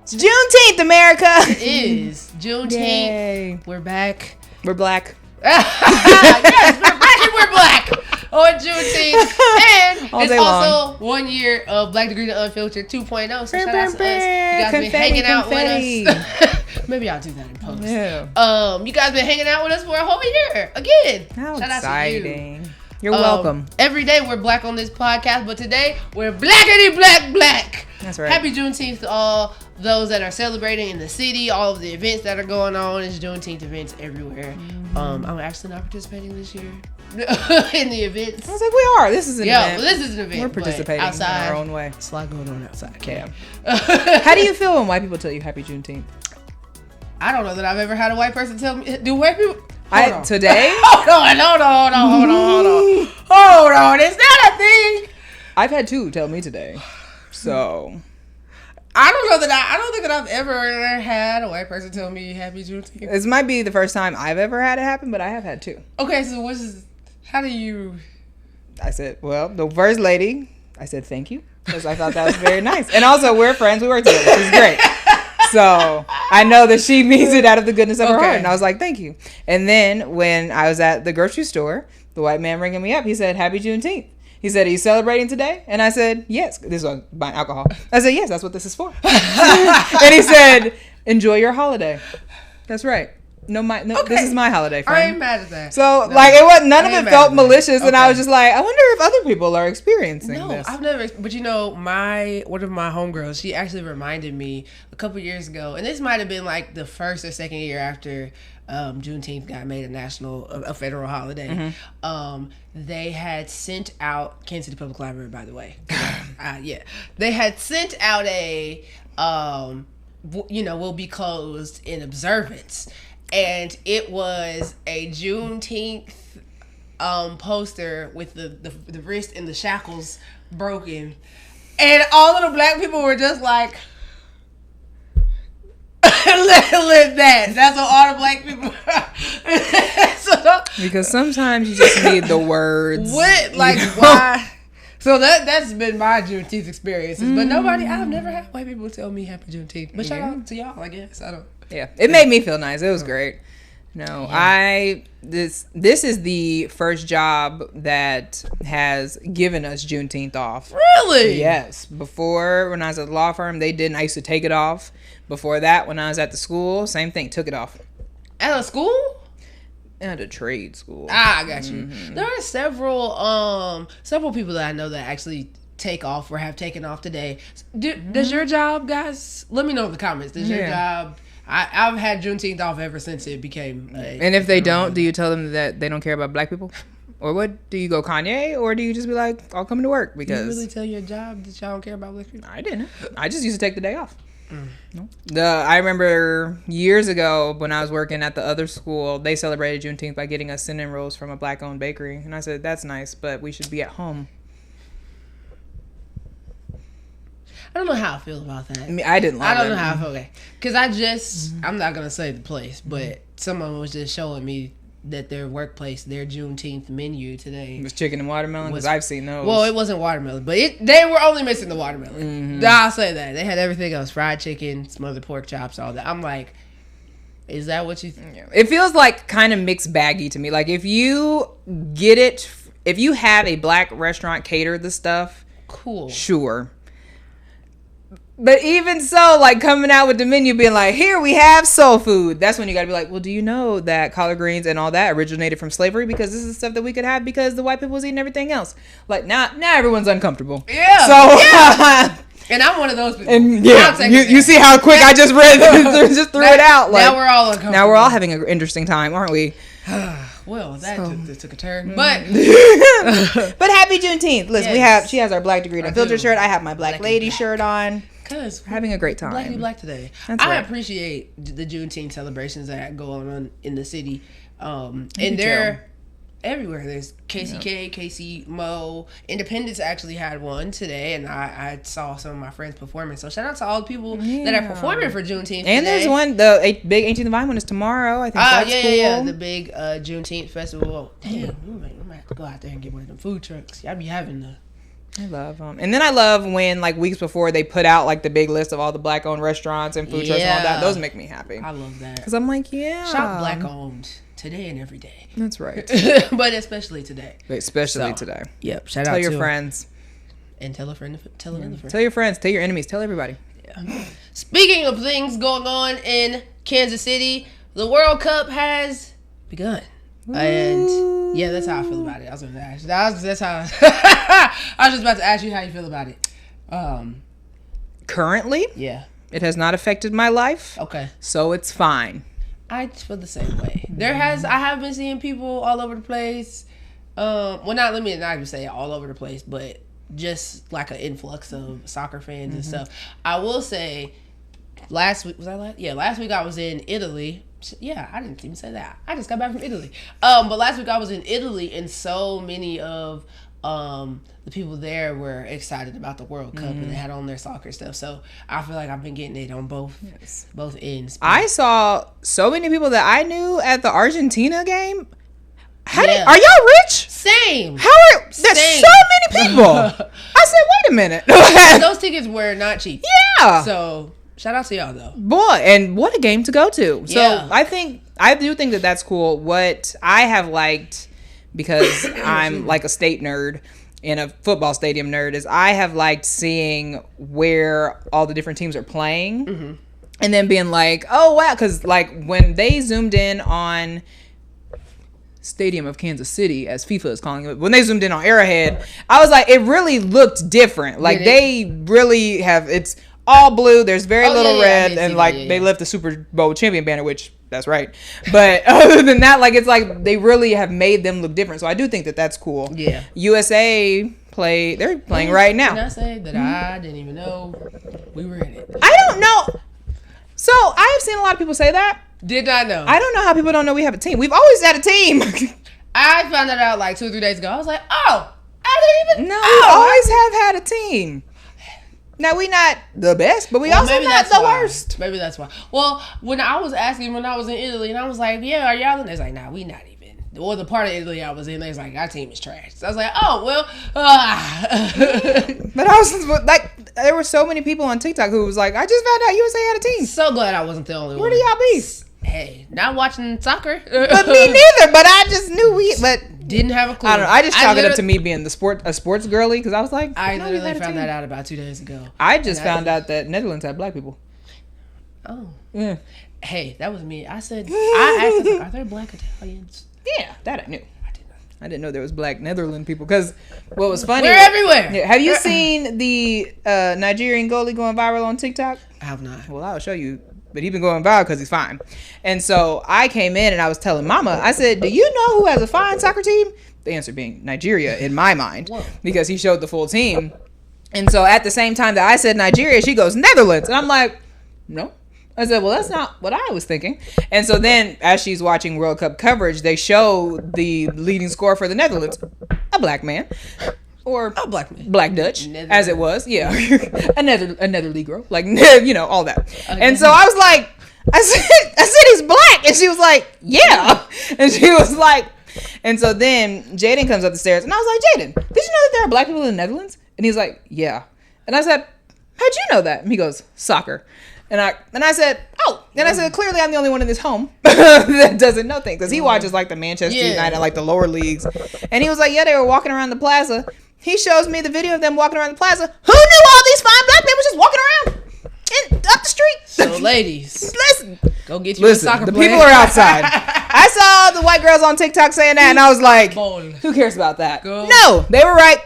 It's Juneteenth, America. It is Juneteenth. Yay. We're back. We're black. Yes, we're back and we're black on Juneteenth. And All it's day also 1 year of Black Degree to Unfiltered 2.0. So shout out to us. You guys been hanging out with us. Maybe I'll do that in post. Yeah. You guys been hanging out with us for a whole year. Again. How shout exciting. Out to you. You're welcome. Every day we're black on this podcast, but today we're blackity black. That's right. Happy Juneteenth to all those that are celebrating in the city, all of the events that are going on. It's Juneteenth events everywhere. I'm actually not participating this year in the events. I was like, we are. This is an event. Well, this is an event. We're participating outside, in our own way. It's a lot going on outside. Okay. How do you feel when white people tell you Happy Juneteenth? I don't know that I've ever had a white person tell me. Do white people? Today? Hold on. Is that a thing? I've had two tell me today. So I don't think that I've ever had a white person tell me Happy Juneteenth. This might be the first time I've ever had it happen, but I have had two. Okay, so how do you? I said, well, the first lady, I said thank you because I thought that was very nice, and also we're friends, we work together, which is great. So I know that she means it out of the goodness of her heart, and I was like, thank you. And then when I was at the grocery store, the white man ringing me up, he said, Happy Juneteenth. He said, are you celebrating today? And I said, yes. This was buying alcohol. I said, yes, that's what this is for. And he said, enjoy your holiday. That's right. This is my holiday, friend. I ain't mad at that. So, none of it felt malicious, and I was just like, I wonder if other people are experiencing this. No, I've never. But one of my homegirls, she actually reminded me a couple years ago, and this might have been like the first or second year after Juneteenth got made a federal holiday. Mm-hmm. They had sent out Kansas City Public Library, by the way. They had sent out a will be closed in observance. And it was a Juneteenth poster with the wrist and the shackles broken. And all of the black people were just like, let that. That's what all the black people because sometimes you just need the words. What? Like, why? So that's been my Juneteenth experiences. But I've never had white people tell me Happy Juneteenth. But shout out to y'all, I guess. I don't. Yeah, it made me feel nice. It was great. No, this is the first job that has given us Juneteenth off. Really? Yes. Before, when I was at the law firm, they didn't. I used to take it off. Before that, when I was at the school, same thing, took it off. At a school? At a trade school. I got you. Mm-hmm. There are several people that I know that actually take off or have taken off today. Does your job, guys? Let me know in the comments. Does your job? I've had Juneteenth off ever since it became. And if they don't, do you tell them that they don't care about black people? Or what? Do you go Kanye? Or do you just be like, I'll come to work? Because do you really tell your job that y'all don't care about black people? I didn't. I just used to take the day off. No. I remember years ago when I was working at the other school, they celebrated Juneteenth by getting us cinnamon rolls from a black-owned bakery. And I said, that's nice, but we should be at home. I don't know how I feel about that. I mean, I didn't like it. I don't know how I feel. Okay. Because I'm not going to say the place, but someone was just showing me that their workplace, their Juneteenth menu today. It was chicken and watermelon? Because I've seen those. Well, it wasn't watermelon, but they were only missing the watermelon. Mm-hmm. I'll say that. They had everything else. Fried chicken, smothered pork chops, all that. I'm like, is that what you think? It feels like kind of mixed baggy to me. Like if you have a black restaurant cater the stuff. Cool. Sure. But even so, like coming out with the menu being like, here we have soul food. That's when you got to be like, well, do you know that collard greens and all that originated from slavery? Because this is stuff that we could have because the white people was eating everything else. Like now everyone's uncomfortable. Yeah. So and I'm one of those people. And you see how quick I just just threw it out. Like, now we're all uncomfortable. Now we're all having an interesting time, aren't we? Well, that just took a turn. But Happy Juneteenth. Listen, she has our Black Degree to Unfiltered shirt. I have my Black Lady shirt on. Because we're having a great time. Black today. I appreciate the Juneteenth celebrations that go on in the city. And they're everywhere. There's KCK, KC Mo. Independence actually had one today, and I saw some of my friends performing. So shout out to all the people that are performing for Juneteenth. And today. There's one, the big 18th of Vine one is tomorrow. I think that's cool. Yeah. The big Juneteenth festival. Damn, we might have to go out there and get one of them food trucks. Y'all be having I love them. And then I love when, like, weeks before they put out, like, the big list of all the black-owned restaurants and food trucks and all that. Those make me happy. I love that. Because I'm like, yeah. Shop black-owned today and every day. That's right. But especially today. Especially today. Yep. Shout out to to your friends. And tell a friend to tell another friend. Tell your friends. Tell your enemies. Tell everybody. Yeah. Speaking of things going on in Kansas City, the World Cup has begun. And yeah, that's how I feel about it. I was going to ask. That's how I was just about to ask you how you feel about it. Currently, yeah, it has not affected my life. Okay, so it's fine. I feel the same way. I have been seeing people all over the place. Well, not even say all over the place, but just like an influx of soccer fans and stuff. I will say, last week I was in Italy. Yeah, I didn't even say that. I just got back from Italy. But last week I was in Italy, and so many of the people there were excited about the World Cup, and they had on their soccer stuff. So I feel like I've been getting it on both ends. But I saw so many people that I knew at the Argentina game. Are y'all rich? Same. There's so many people. I said, wait a minute. Those tickets were not cheap. Yeah. So shout out to y'all though. Boy, and what a game to go to. So I do think that that's cool. What I have liked, because I'm like a state nerd and a football stadium nerd, is I have liked seeing where all the different teams are playing, and then being like, oh wow, because like when they zoomed in on Stadium of Kansas City, as FIFA is calling it, when they zoomed in on Arrowhead, I was like, it really looked different. Like they really have, it's all blue, there's very little red, and like they left the Super Bowl champion banner, which that's right. But other than that, like it's like they really have made them look different. So I do think that that's cool. Yeah. USA they're playing right now. Can I say that I didn't even know we were in it? I don't know. So I have seen a lot of people say that. Did not know. I don't know how people don't know we have a team. We've always had a team. I found that out like 2 or 3 days ago. I was like, oh, I didn't even know. We always have had a team. Now, we not the best, but we also not the worst. Maybe that's why. Well, when I was in Italy, and I was like, yeah, are y'all in? They was like, nah, we not even. Or the part of Italy I was in, they was like, our team is trash. So I was like, oh, well. But I was like, there were so many people on TikTok who was like, I just found out USA had a team. So glad I wasn't the only one. Where do y'all be? Hey, not watching soccer. But me neither, but I just knew didn't have a clue. I don't know. I just chalk it up to me being a sports girly, because I was like, I literally found that out about 2 days ago. I just found out that Netherlands had black people. Oh. Yeah. Hey, that was me. I asked them, are there black Italians? Yeah, that I knew. I didn't know there was black Netherlands people, because what was funny. We're everywhere. Yeah, have you seen the Nigerian goalie going viral on TikTok? I have not. Well, I'll show you. But he's been going viral because he's fine. And so I came in and I was telling Mama, I said, do you know who has a fine soccer team? The answer being Nigeria in my mind. Whoa. Because he showed the full team. And so at the same time that I said Nigeria, she goes, Netherlands. And I'm like, no. I said, well, that's not what I was thinking. And so then as she's watching World Cup coverage, they show the leading scorer for the Netherlands, a black man. Or a black man. Black Dutch, as it was. Yeah. another Negro. Like, you know, all that. Okay. And so I was like, I said he's black. And she was like, yeah. And she was like, and so then Jaden comes up the stairs and I was like, Jaden, did you know that there are black people in the Netherlands? And he's like, yeah. And I said, how'd you know that? And he goes, soccer. And I said, oh. And I said, clearly I'm the only one in this home that doesn't know things. Because he watches like the Manchester United, like the lower leagues. And he was like, yeah, they were walking around the plaza. He shows me the video of them walking around the plaza. Who knew all these fine black people just walking around up the street? So, ladies, listen, go get you a soccer the player. People are outside. I saw the white girls on TikTok saying that, and I was like, who cares about that? No, they were right.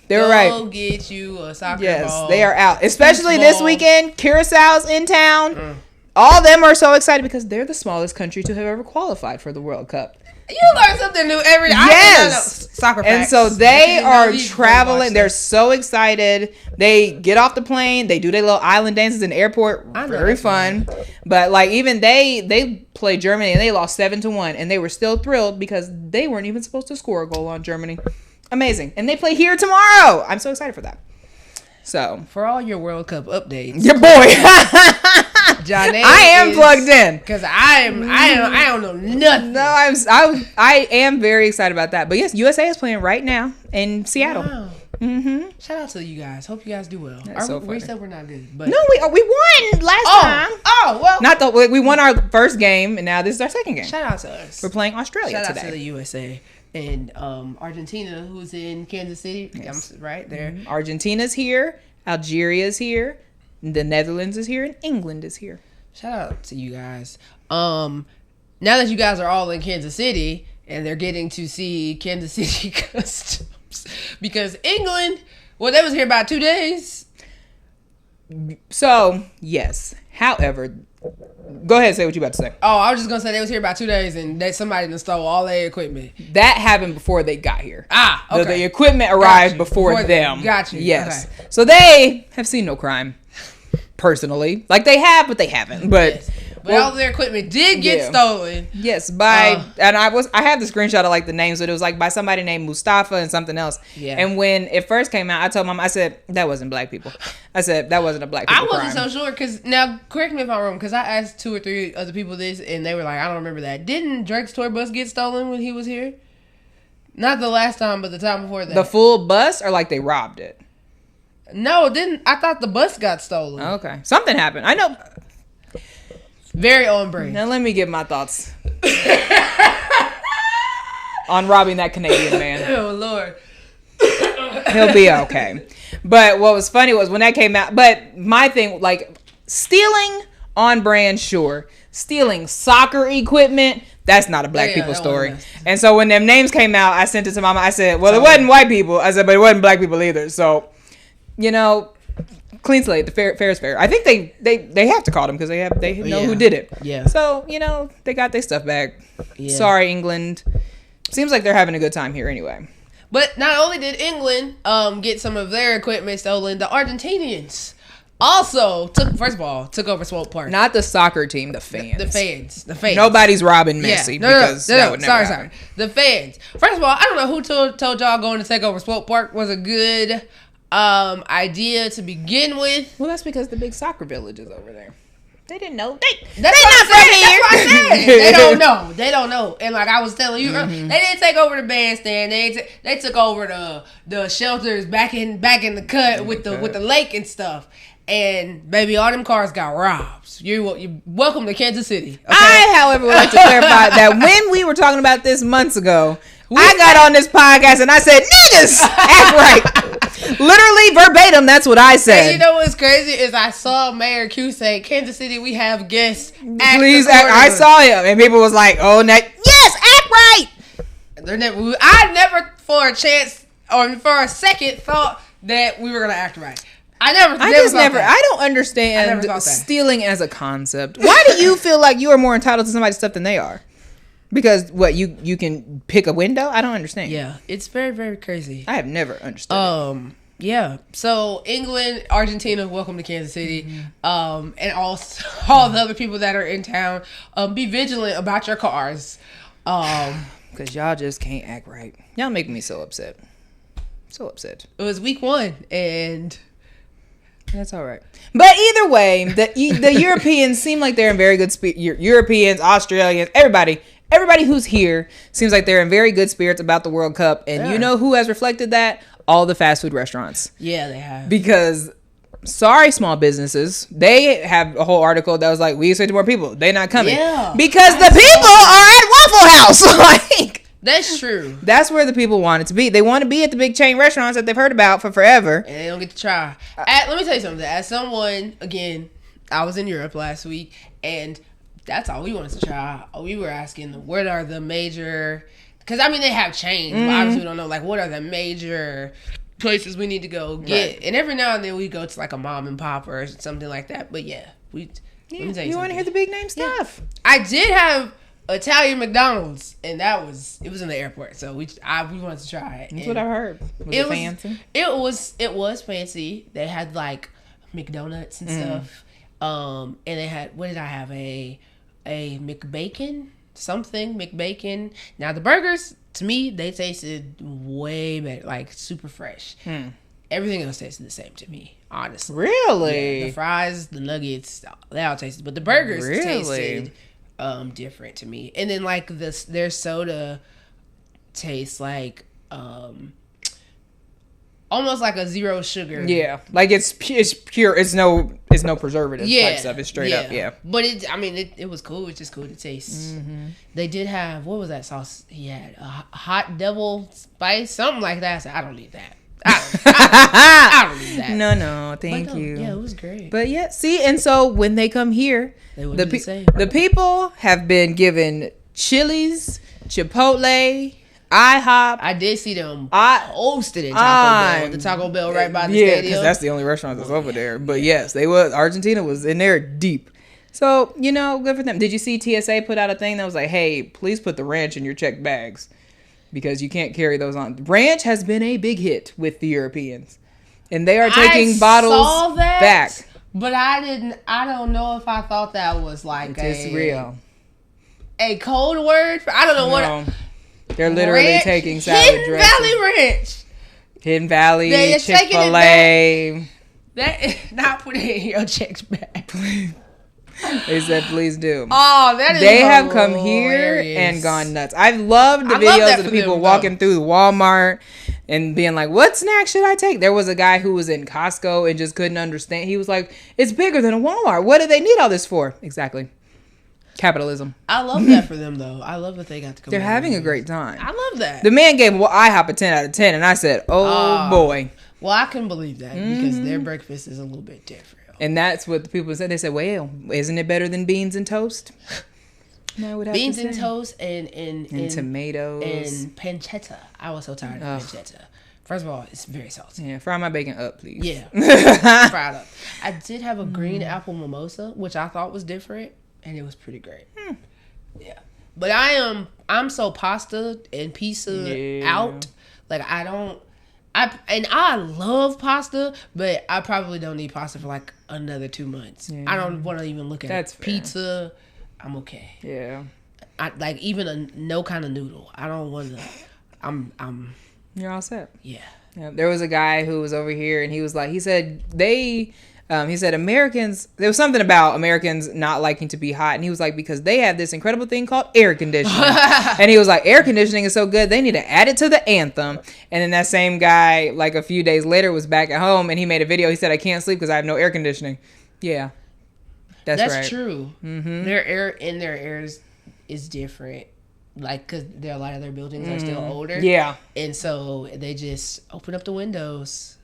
They were right. Go get you a soccer ball. Yes, they are out. Especially this weekend. Curaçao's in town. All of them are so excited because they're the smallest country to have ever qualified for the World Cup. You learn something new every day. Yes. Soccer facts. And so they are traveling. They're so excited. They get off the plane. They do their little island dances in the airport. Very fun. But like even they played Germany and they lost 7-1. And they were still thrilled because they weren't even supposed to score a goal on Germany. Amazing. And they play here tomorrow. I'm so excited for that. So for all your World Cup updates, your boy Janaé I am plugged in because I don't know nothing. No, I am very excited about that. But yes, USA is playing right now in Seattle. Wow. Mm-hmm. Shout out to you guys. Hope you guys do well. We said we're not good, but no, we won last time. Oh well, not the we won our first game, and now this is our second game. Shout out to us. We're playing Australia today. Shout out to the USA and Argentina, who's in Kansas City. Yes. Right there. Mm-hmm. Argentina's here. Algeria's here. The Netherlands is here, and England is here. Shout out to you guys. Now that you guys are all in Kansas City and they're getting to see Kansas City Customs. Because England, well, they was here about 2 days. So, yes. However, go ahead and say what you about to say. Oh, I was just going to say they was here about 2 days and somebody done stole all their equipment. That happened before they got here. Okay. The equipment arrived before them. Got you. Yes. Okay. So they have seen no crime, personally. Like they have, but they haven't. But... Yes. But all their equipment did get stolen. Yes, and I had the screenshot of like the names, but it was like by somebody named Mustafa and something else. Yeah. And when it first came out, I told Mom, I said that wasn't black people. I said that wasn't a black people I wasn't crime. so sure because now correct me if I'm wrong because I asked 2 or 3 other people this and they were like, I don't remember that. Didn't Drake's tour bus get stolen when he was here? Not the last time, but the time before that. The full bus, or like they robbed it? No, didn't. I thought the bus got stolen. Okay, something happened. I know. Very on brand. Now let me give my thoughts on robbing that Canadian man. Oh Lord, he'll be okay. But what was funny was when that came out. But my thing, like stealing on brand, sure. Stealing soccer equipment, that's not a black people story. And so when them names came out, I sent it to Mama. I said, well, it wasn't white people. I said, but it wasn't black people either. So, you know. Clean slate. The fair is fair. I think they have to call them because they know who did it. Yeah. So they got their stuff back. Yeah. Sorry, England. Seems like they're having a good time here anyway. But not only did England get some of their equipment stolen, the Argentinians also took over Swope Park. Not the soccer team, the fans. The fans. Nobody's robbing Messi because that would never happen. The fans. First of all, I don't know who told y'all going to take over Swope Park was a good idea to begin with. Well, that's because the big soccer village is over there. They didn't know. They're not from here. That's what I said. They don't know. And like I was telling you, they didn't take over the bandstand. They took over the shelters back in the cut with the lake and stuff. And baby, all them cars got robbed. You welcome to Kansas City. Okay? I, however, would like to clarify that when we were talking about this months ago, I got on this podcast and I said, "Niggas, act right." Literally verbatim, that's what I said. And you know what's crazy is I saw Mayor Q say, "Kansas City, we have guests. Please act." I saw him, and people was like, "Oh, yes, act right." I never for a chance or for a second thought that we were gonna act right. I don't understand stealing as a concept. Why do you feel like you are more entitled to somebody's stuff than they are? Because what you can pick a window? I don't understand. Yeah, it's very, very crazy. I have never understood. Yeah. So England, Argentina, welcome to Kansas City. And all the other people that are in town, be vigilant about your cars. Because y'all just can't act right. Y'all make me so upset. So upset. It was week 1 and that's all right. But either way, the Europeans seem like they're in very good spirits. Europeans, Australians, everybody who's here seems like they're in very good spirits about the World Cup. And you know who has reflected that? All the fast food restaurants. Yeah, they have. Because, sorry, small businesses, they have a whole article that was like, we expect more people. They're not coming. Yeah. Because the people are at Waffle House. Like, that's true. That's where the people want it to be. They want to be at the big chain restaurants that they've heard about for forever. And they don't get to try. Let me tell you something. As someone, again, I was in Europe last week, and that's all we wanted to try. We were asking, what are the major... Because, I mean, they have chains, but obviously we don't know, like, what are the major places we need to go get? Right. And every now and then we go to, like, a mom and pop or something like that. But, yeah. Let me tell you something. Want to hear the big name stuff. Yeah. I did have Italian McDonald's, and it was in the airport, so we wanted to try it. That's what I heard. Was it fancy? It was fancy. They had like McDonuts and stuff. And they had, what did I have? A McBacon McBacon. Now the burgers, to me, they tasted way better, like super fresh. everything else tasted the same to me, honestly. Really? Yeah, the fries, the nuggets, they all tasted, but the burgers tasted different to me. And then like their soda tastes like almost like a zero sugar. Yeah, like it's pure. It's no preservative type stuff. It's straight up. Yeah, but it was cool. It's just cool to taste. Mm-hmm. They did have, what was that sauce he had? A hot devil spice, something like that. So I don't need that. I don't need that. No, thank you. Yeah, it was great. But yeah, see, and so when they come here, the people have been given Chili's, Chipotle, IHOP. I did see them hosted in Taco Bell. The Taco Bell right by the stadium. Because that's the only restaurant that's over there. But yes, they was. Argentina was in there deep. So, good for them. Did you see TSA put out a thing that was like, hey, please put the ranch in your checked bags because you can't carry those on. Ranch has been a big hit with the Europeans. And they are taking bottles back. But I don't know if I thought that was like it's real. A code word. I don't know what. They're literally taking salad Hidden dressing. Valley Ranch. Hidden Valley, Chick-fil-A. Not put it in your checks bag. They said, please do. Oh, that is They hilarious. have come here and gone nuts. I've loved the videos of the people walking through Walmart and being like, what snack should I take? There was a guy who was in Costco and just couldn't understand. He was like, it's bigger than a Walmart. What do they need all this for? Exactly. Capitalism. I love that for them, though. I love that they got to come. They're having a great time. I love that. The man gave IHOP a 10 out of 10, and I said, oh, boy. Well, I can believe that because their breakfast is a little bit different. And that's what the people said. They said, well, isn't it better than beans and toast? No, I would have beans to say. and toast and tomatoes. And pancetta. I was so tired of pancetta. First of all, it's very salty. Yeah, fry my bacon up, please. Yeah. Fry it up. I did have a green apple mimosa, which I thought was different. And it was pretty great. Yeah. But I'm so pasta and pizza out. Like I love pasta, but I probably don't need pasta for like another 2 months. Yeah. I don't want to even look at pizza. I'm okay. Yeah. I like even no kind of noodle. I don't want to. I'm. You're all set. Yeah. There was a guy who was over here, and he said Americans, there was something about Americans not liking to be hot. And he was like, because they have this incredible thing called air conditioning. And he was like, air conditioning is so good, they need to add it to the anthem. And then that same guy, like a few days later, was back at home and he made a video. He said, I can't sleep because I have no air conditioning. Yeah. That's right. That's true. Mm-hmm. Their air is different. Like, because a lot of their buildings are still older. Yeah. And so they just open up the windows,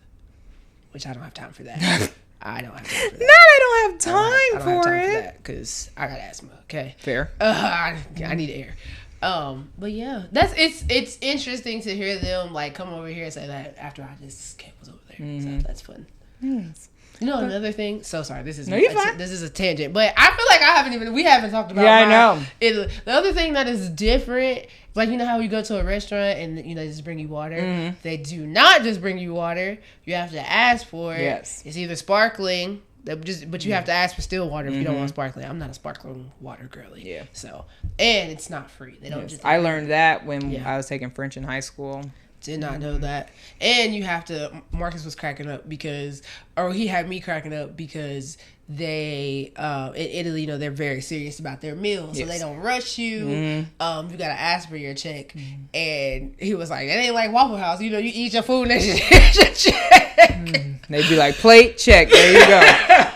which I don't have time for that. I don't have time for that. I don't have time for it. Because I got asthma. Okay. Fair. I need air. But yeah, it's interesting to hear them like come over here and say that after I just was over there. Mm-hmm. So that's fun. Yes. Another thing. So sorry, this is this is a tangent, but I feel like we haven't talked about. Yeah, I know. The other thing that is different, like how you go to a restaurant and they just bring you water. Mm-hmm. They do not just bring you water. You have to ask for it. Yes. It's either sparkling, but you have to ask for still water if you don't want sparkling. I'm not a sparkling water girly. Yeah. So and it's not free. They don't just. I learned that when I was taking French in high school. Did not know that. And you have to, Marcus was cracking up he had me cracking up because they, in Italy, they're very serious about their meals. Yes. So they don't rush you. Mm-hmm. You got to ask for your check. Mm-hmm. And he was like, it ain't like Waffle House. You eat your food and then you get your check. Mm-hmm. They'd be like, plate, check. There you go.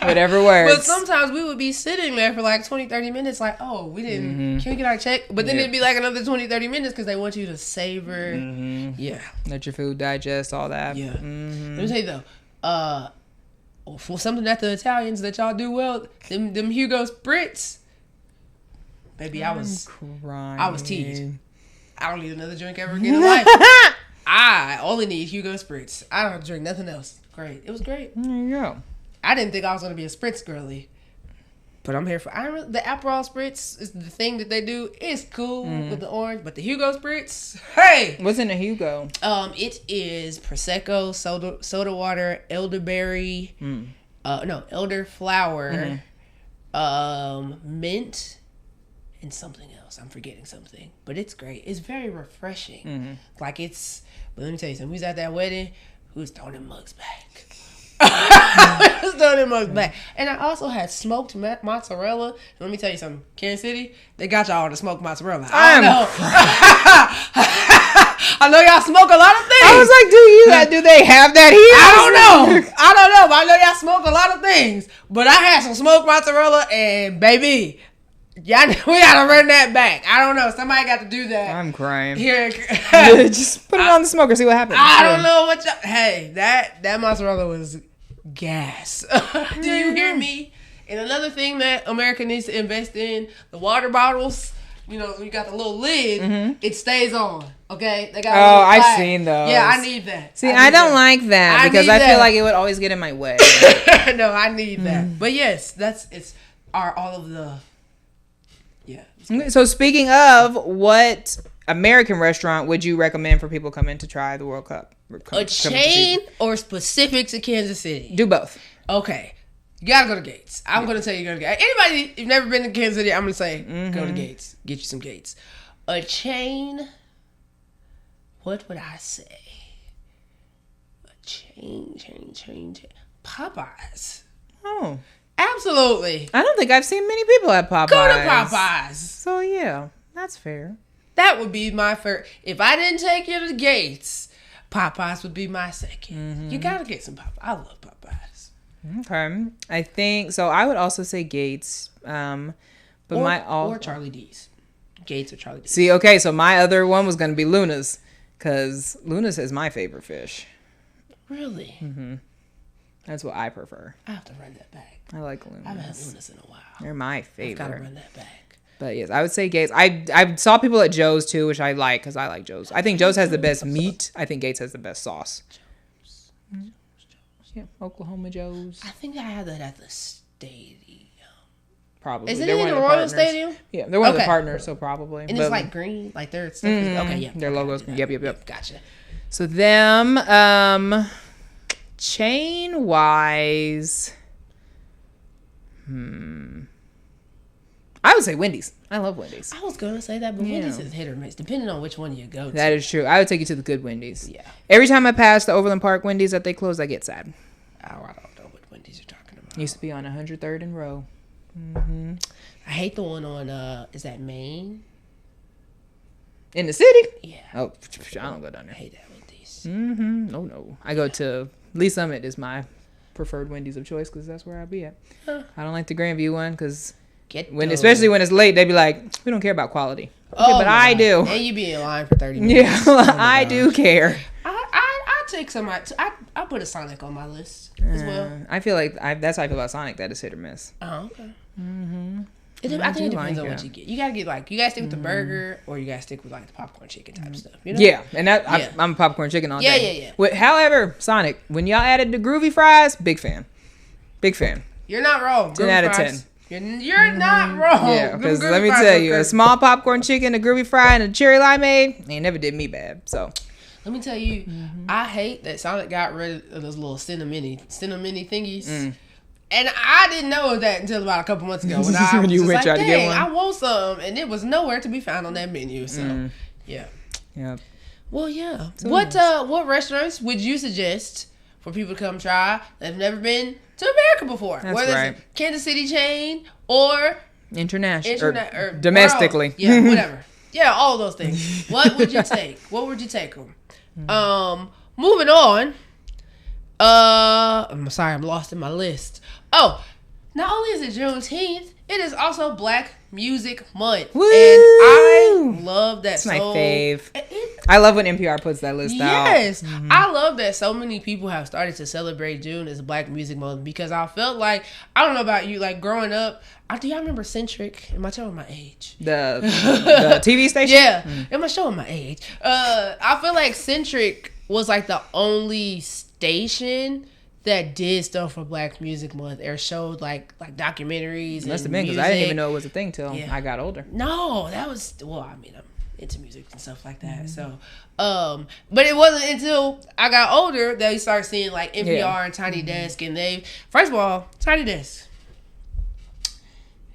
Whatever works. But sometimes we would be sitting there for like 20, 30 minutes like, oh, we didn't, can we get our check? But then it'd be like another 20, 30 minutes because they want you to savor. Mm-hmm. Yeah. Let your food digest, all that. Yeah. Mm-hmm. Let me tell you though, for something that the Italians that y'all do well, them Hugo Spritz, baby, I was teased. I don't need another drink ever again in life. I only need Hugo Spritz. I don't drink nothing else. Great. It was great. There you go. I didn't think I was going to be a Spritz girly. But I'm here for the Aperol Spritz is the thing that they do. It's cool with the orange, but the Hugo Spritz, hey! What's in a Hugo? It is Prosecco, soda water, elderberry, elderflower, mint, and something else. I'm forgetting something, but it's great. It's very refreshing. Mm-hmm. Like but let me tell you something. We was at that wedding. who's throwing them mugs back. Who's throwing them mugs back. And I also had smoked mozzarella. Let me tell you something. Kansas City, they got y'all the smoked mozzarella. I know. I know y'all smoke a lot of things. I was like, do they have that here? I don't know. But I know y'all smoke a lot of things. But I had some smoked mozzarella, and baby, y'all, we gotta run that back. I don't know. Somebody got to do that. I'm crying. Here, just put it on the smoker, see what happens. I don't know what y'all. Hey, that mozzarella was gas. Do you hear me? And another thing that America needs to invest in, the water bottles. You know, you got the little lid, it stays on. Okay? They got I've seen those. Yeah, I need that. See, I don't like that because I feel like it would always get in my way. No, I need that. But yes, all of the. Yeah. So speaking of, what American restaurant would you recommend for people coming to try the World Cup? A chain or specific to Kansas City? Do both. Okay. You gotta go to Gates. I'm gonna tell you to go to Gates. Anybody who's never been to Kansas City, I'm gonna say go to Gates. Get you some Gates. A chain. What would I say? A chain. Popeyes. Oh. Absolutely. I don't think I've seen many people at Popeyes. Go to Popeyes. So yeah, that's fair. That would be my first. If I didn't take you to Gates, Popeyes would be my second. You gotta get some Popeyes. I love Popeyes. Okay, I think so. I would also say Gates, but or Charlie D's. Gates or Charlie D's. See, okay, so my other one was gonna be Luna's, because Luna's is my favorite fish. Really? That's what I prefer. I have to run that back. I like Luna's. I haven't had Luna's in a while. They're my favorite. I've gotta run that back. But yes, I would say Gates. I saw people at Joe's too, which I like because I like Joe's. I think Joe's has the best meat. I think Gates has the best sauce. Yeah, Oklahoma Joe's. I think I had that at the stadium. Probably. Is it in the Royal Stadium? Yeah, they're one of the partners, so probably. And it's like green, like their stuff. Okay, yeah. Their logos. Yep. Gotcha. So them, chain wise, I would say Wendy's. I love Wendy's. I was gonna say that, but Wendy's is hit or miss, depending on which one you go to. That is true. I would take you to the good Wendy's. Yeah. Every time I pass the Overland Park Wendy's that they close, I get sad. Oh, I don't know what Wendy's you're talking about. Used to be on 103rd and Row. I hate the one on is that Maine? In the city? Yeah. Oh, I don't go down there. I hate that Wendy's. No. I go to Lee Summit is my preferred Wendy's of choice because that's where I'll be at. I don't like the Grandview one because especially when it's late, they be like, we don't care about quality. Okay, but I do. And you be in line for 30 minutes. Yeah, I do care. I take some. I put a Sonic on my list as well. I feel like that's how I feel about Sonic. That is hit or miss. Oh, okay. I think it depends on what you get. You gotta stick with the burger, or you gotta stick with like the popcorn chicken type stuff. You know? Yeah, and I'm a popcorn chicken all day. Yeah. However, Sonic, when y'all added the groovy fries, big fan. You're not wrong. 10 out of 10. You're not wrong. Yeah, because let me tell you, a small popcorn chicken, a groovy fry, and a cherry limeade, they never did me bad. So let me tell you, I hate that Sonic got rid of those little cinnamon thingies. And I didn't know that until about a couple months ago when I was just like, dang, I want some. And it was nowhere to be found on that menu. So, yeah. Well, yeah. So what restaurants would you suggest for people to come try that have never been to America before? That's whether right. it's a Kansas City chain or international or domestically. World. Yeah, whatever. Yeah, all those things. What would you take? What would you take them? Moving on. I'm sorry, I'm lost in my list. Oh, not only is it Juneteenth, it is also Black Music Month. Woo! And I love that. It's my fave. I love when NPR puts that list out. Yes. I love that so many people have started to celebrate June as Black Music Month because I felt like, I don't know about you, like growing up, do y'all remember Centric? Am I showing my age? The TV station? Yeah. Am I showing my age? I feel like Centric was like the only station that did stuff for Black Music Month or showed like documentaries. Must have been because I didn't even know it was a thing till I got older. No, that was I'm into music and stuff like that. So, but it wasn't until I got older that we started seeing like NPR and Tiny Desk, and first of all, Tiny Desk.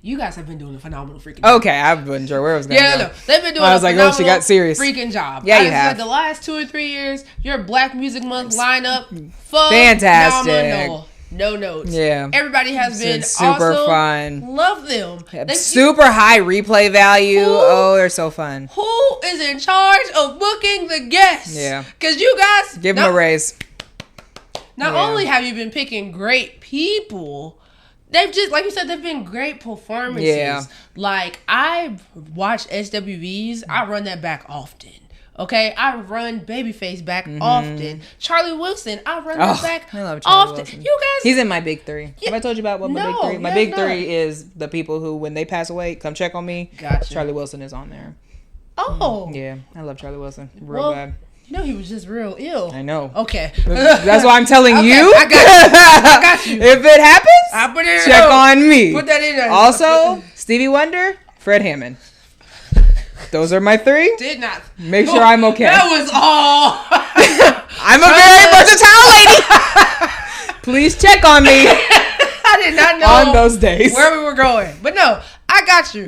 You guys have been doing a phenomenal freaking job. Okay, I wasn't sure where I was going. Yeah, no, they've been doing. I was like, oh, she got serious. Freaking job. Yeah, you have. Like the last 2 or 3 years, your Black Music Month lineup, fantastic. No notes. Yeah, everybody has been super awesome. Fun. Love them. Super high replay value. They're so fun. Who is in charge of booking the guests? Yeah, because you guys give them a raise. Not only have you been picking great people, they've just, like you said, they've been great performances. Yeah. Like, I watch SWVs. I run that back often. Okay? I run Babyface back often. Charlie Wilson, I run that back I love Charlie often. Wilson. You guys... He's in my big 3. Have I told you about what my big 3? My big 3 is the people who, when they pass away, come check on me. Gotcha. Charlie Wilson is on there. Oh. Yeah. I love Charlie Wilson. Real bad. You know he was just real ill. I know. Okay. That's why I'm telling you. I got you. If it happens, I put it check on me. Put that in there. Also, Stevie Wonder, Fred Hammond. Those are my 3. Did not. Make sure I'm okay. That was all. I'm a very versatile lady. Please check on me. I did not know on those days where we were going. But no, I got you.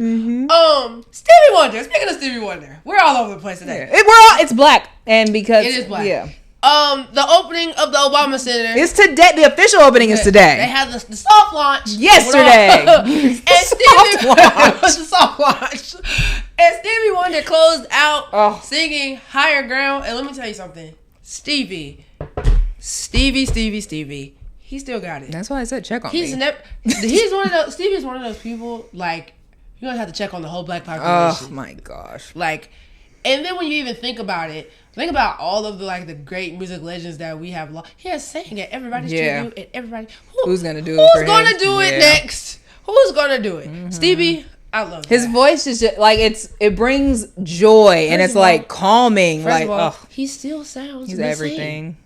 Stevie Wonder. Speaking of Stevie Wonder, we're all over the place today. Yeah. It's Black, and because it is Black. Yeah. The opening of the Obama Center is today. The official opening is today. They had the soft launch yesterday. And Stevie Wonder was the soft launch. And Stevie Wonder closed out singing "Higher Ground." And let me tell you something, Stevie. He still got it. That's why I said check on me. He's one of those. Stevie's one of those people, like, you're gonna have to check on the whole Black population. Oh my gosh. Like, and then when you even think about it, think about all of the great music legends that we have lost. He has sang at everybody's tribute and everybody. Who's gonna do it? Who's gonna do it next? Who's gonna do it? Stevie. I love his voice is just like it brings joy and it's like calming. First of all, he still sounds. He's everything.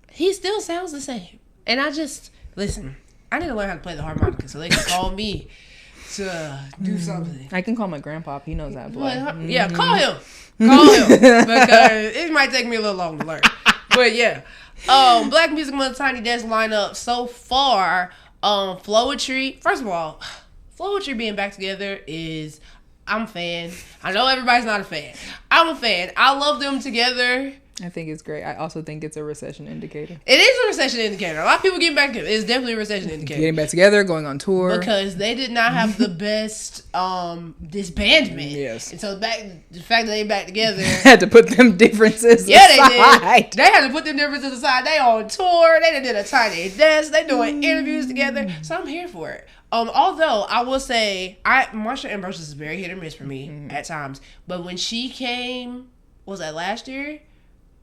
He still sounds the same. And I just, listen, I need to learn how to play the harmonica so they can call me to do something. I can call my grandpa. He knows how to play. Yeah, call him. Because it might take me a little long to learn. But yeah. Black Music Month Tiny Desk lineup so far. Flowetry. First of all, Flowetry being back together is, I'm a fan. I know everybody's not a fan. I'm a fan. I love them together. I think it's great. I also think it's a recession indicator. It is a recession indicator. A lot of people getting back together. It's definitely a recession indicator. Getting back together, going on tour. Because they did not have the best disbandment. Yes. And so the fact that they back together. Had to put them differences aside. They did. They had to put them differences aside. They on tour. They did a tiny desk. They doing interviews together. So I'm here for it. Although I will say, Marsha Ambrosius is very hit or miss for me at times. But when she came, was that last year?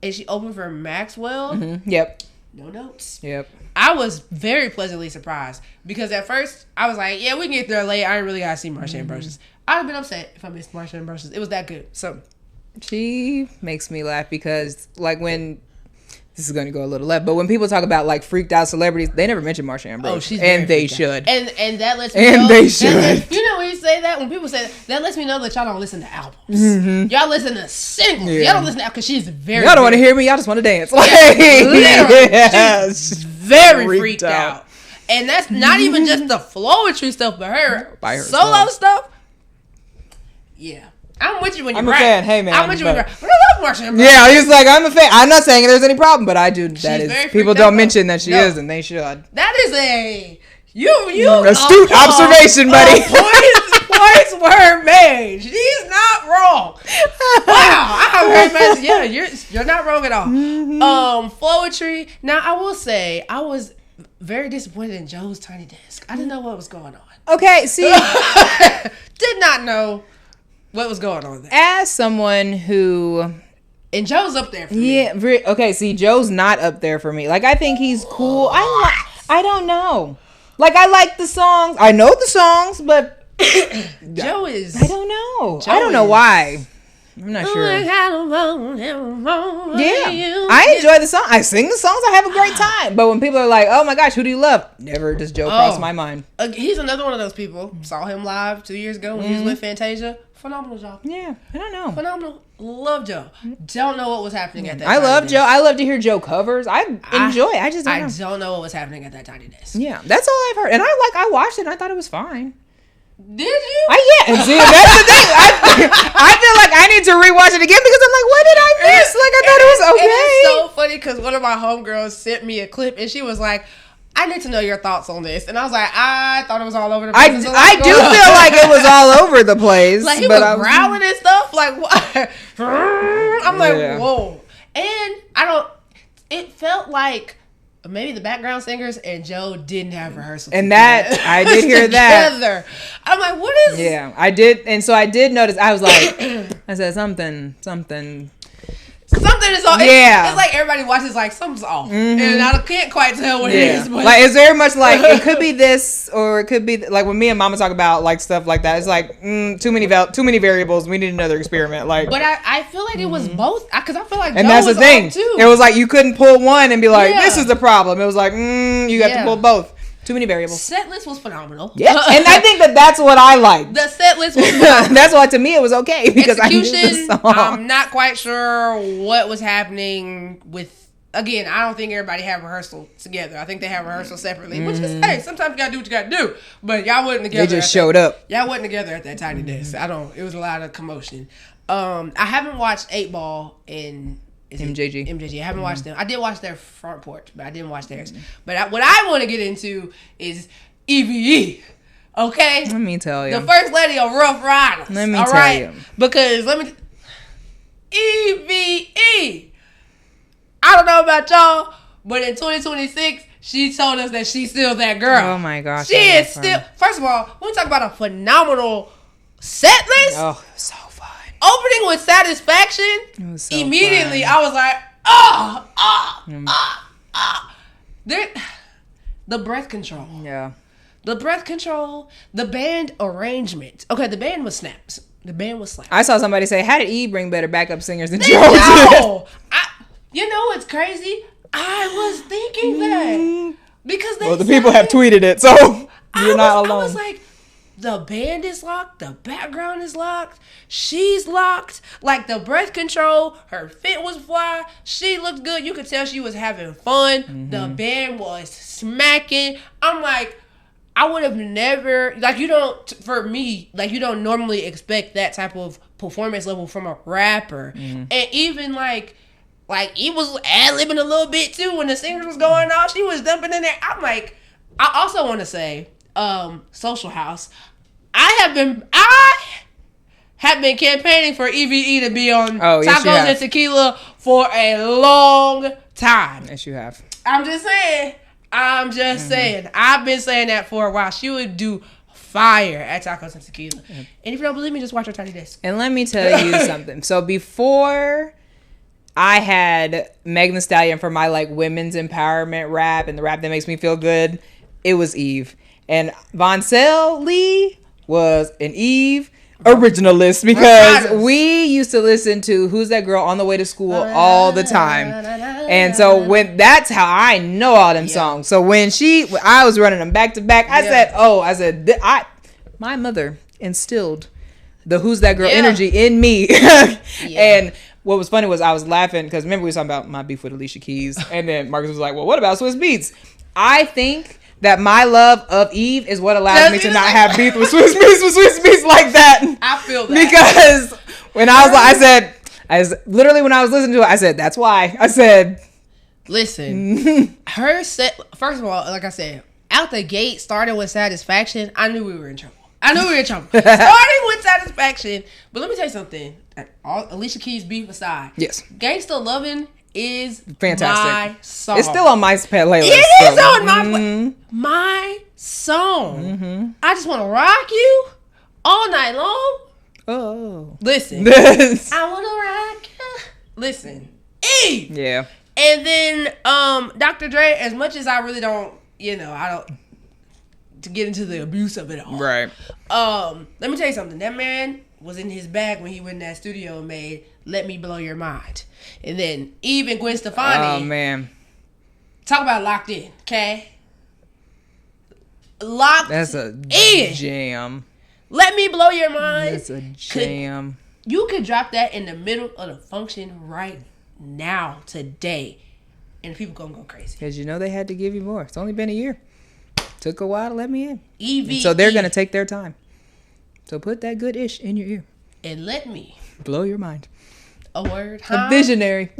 And she opened for Maxwell. Yep. No notes. Yep. I was very pleasantly surprised because at first I was like, yeah, we can get there late. I ain't really gotta see Marsha Ambrosius. I'd have been upset if I missed Marsha Ambrosius. It was that good. So she makes me laugh because like when this is going to go a little left, but when people talk about like freaked out celebrities, they never mention Marsha Ambrosius. Oh, she's and they should. And that lets me know. And they should. You know when you say that, when people say that lets me know that y'all don't listen to albums. Y'all listen to singles. Y'all don't listen to because she's very. Y'all don't want to hear me. Y'all just want to dance. Like, she's very freaked out. And that's not even just the Flowetry stuff, but her solo stuff. Yeah. I'm with you when you're right. I'm a fan. Hey, man. I'm with you when you're right. But I love Marsha Ambrosius. Yeah, he's like, I'm a fan. I'm not saying there's any problem, but I do. That is, people don't mention that she is, and they should. That is a astute observation, buddy. Points were made. She's not wrong. Wow, I have heard. Yeah, you're not wrong at all. Flowetry. Now I will say I was very disappointed in Joe's Tiny Desk. I didn't know what was going on. Okay, see, did not know what was going on there. As someone who... And Joe's up there for me. Yeah, okay, see, Joe's not up there for me. Like, I think he's cool. I don't know. Like, I like the songs. I know the songs, but... Joe is... I don't know. I don't know why. I'm not sure. Yeah, I enjoy the song. I sing the songs. I have a great time. But when people are like, oh my gosh, who do you love? Never does Joe cross my mind. He's another one of those people. Saw him live 2 years ago when he was with Fantasia. Phenomenal job. Yeah, I don't know. Phenomenal. Love Joe. Don't know what was happening at that I love Joe. I love to hear Joe covers. I enjoy it. I just don't know. I don't know what was happening at that Tiny Desk. Yeah, that's all I've heard. And I watched it and I thought it was fine. Did you? Yeah. See, that's the thing. I feel like I need to rewatch it again because I'm like, what did I miss? Like, I thought it was okay. And it's so funny because one of my homegirls sent me a clip and she was like, I need to know your thoughts on this. And I was like, I thought it was all over the place. I do feel like it was all over the place. Like, he was growling and stuff. Like, what? I'm like, whoa. And it felt like maybe the background singers and Joe didn't have rehearsal. And that, I did hear that. I'm like, what is... Yeah, I did. And so I did notice, I was like, I said, something is off. It's like everybody watches like something's off, and I can't quite tell what it is. But like it's very much like it could be this or it could be like when me and Mama talk about like stuff like that. It's like too many variables. We need another experiment. Like, but I feel like it was both because I feel like and Joe that's was the thing. off too. It was like you couldn't pull one and be like, this is the problem. It was like you got to pull both. Too many variables. Set list was phenomenal. Yeah, and I think that's what I liked. The set list was phenomenal. That's why to me it was okay because execution, I knew the song. I'm not quite sure what was happening with. Again, I don't think everybody had rehearsal together. I think they had rehearsal separately, which is hey. Sometimes you gotta do what you gotta do. But y'all wasn't together. They just showed up. Y'all wasn't together at that tiny desk. It was a lot of commotion. I haven't watched 8 Ball in. MJG. I haven't watched them. I did watch their front porch, but I didn't watch theirs. But what I want to get into is EVE. Okay? Let me tell you. The first lady of Rough Riders. Let me tell you. Because EVE. I don't know about y'all, but in 2026, she told us that she's still that girl. Oh my gosh. She is still. First of all, when we talk about a phenomenal set list. Oh, so fun. Opening with Satisfaction, so immediately fun. I was like, the breath control. Yeah. The breath control, the band arrangement. Okay, the band was snaps. I saw somebody say, how did Eve bring better backup singers than Joe? No! You know what's crazy? I was thinking that. Because the people have tweeted it, so you're not alone. I was like, the band is locked. The background is locked. She's locked. Like the breath control, her fit was fly. She looked good. You could tell she was having fun. The band was smacking. I'm like, I would have never, like you don't, for me, like you don't normally expect that type of performance level from a rapper. And even like he was ad-libbing a little bit too when the singers was going off. She was dumping in there. I'm like, I also want to say, Social House. I have been campaigning for EVE to be on Tacos and Tequila for a long time. Yes, you have. I'm just saying. I've been saying that for a while. She would do fire at Tacos and Tequila. And if you don't believe me, just watch her Tiny Desk. And let me tell you something. So before I had Megan Thee Stallion for my like women's empowerment rap and the rap that makes me feel good, it was Eve. And Voncell Lee was an Eve originalist because we used to listen to Who's That Girl on the way to school all the time. And so that's how I know all them songs. So when I was running them back to back, I said, my mother instilled the Who's That Girl energy in me. And what was funny was I was laughing because remember we were talking about my beef with Alicia Keys. And then Marcus was like, well, what about Swiss Beats? I think that my love of Eve is what allows me to not have beef with Swiss Beats like that. I feel that. Because when I was literally when I was listening to it, I said, that's why. I said, listen, her set, first of all, like I said, out the gate, starting with Satisfaction, I knew we were in trouble. Starting with Satisfaction. But let me tell you something. Alicia Keys beef aside. Yes. Gangsta Lovin' is fantastic. My song. It's still on my playlist. It is on my song. I just want to rock you all night long. Oh. Listen. I want to rock you. Listen. Eve. Yeah. And then Dr. Dre, as much as I really don't, I don't to get into the abuse of it all. Right. Let me tell you something. That man was in his bag when he went in that studio and made Let Me Blow Your Mind. And then even Gwen Stefani. Oh, man. Talk about locked in, okay? Locked in. That's a jam. Let Me Blow Your Mind. That's a jam. You could drop that in the middle of the function right now, today. And people gonna go crazy. Because they had to give you more. It's only been a year. Took a while to let me in. EVE. And so they're going to take their time. So put that good ish in your ear. And let me blow your mind. A word. A visionary.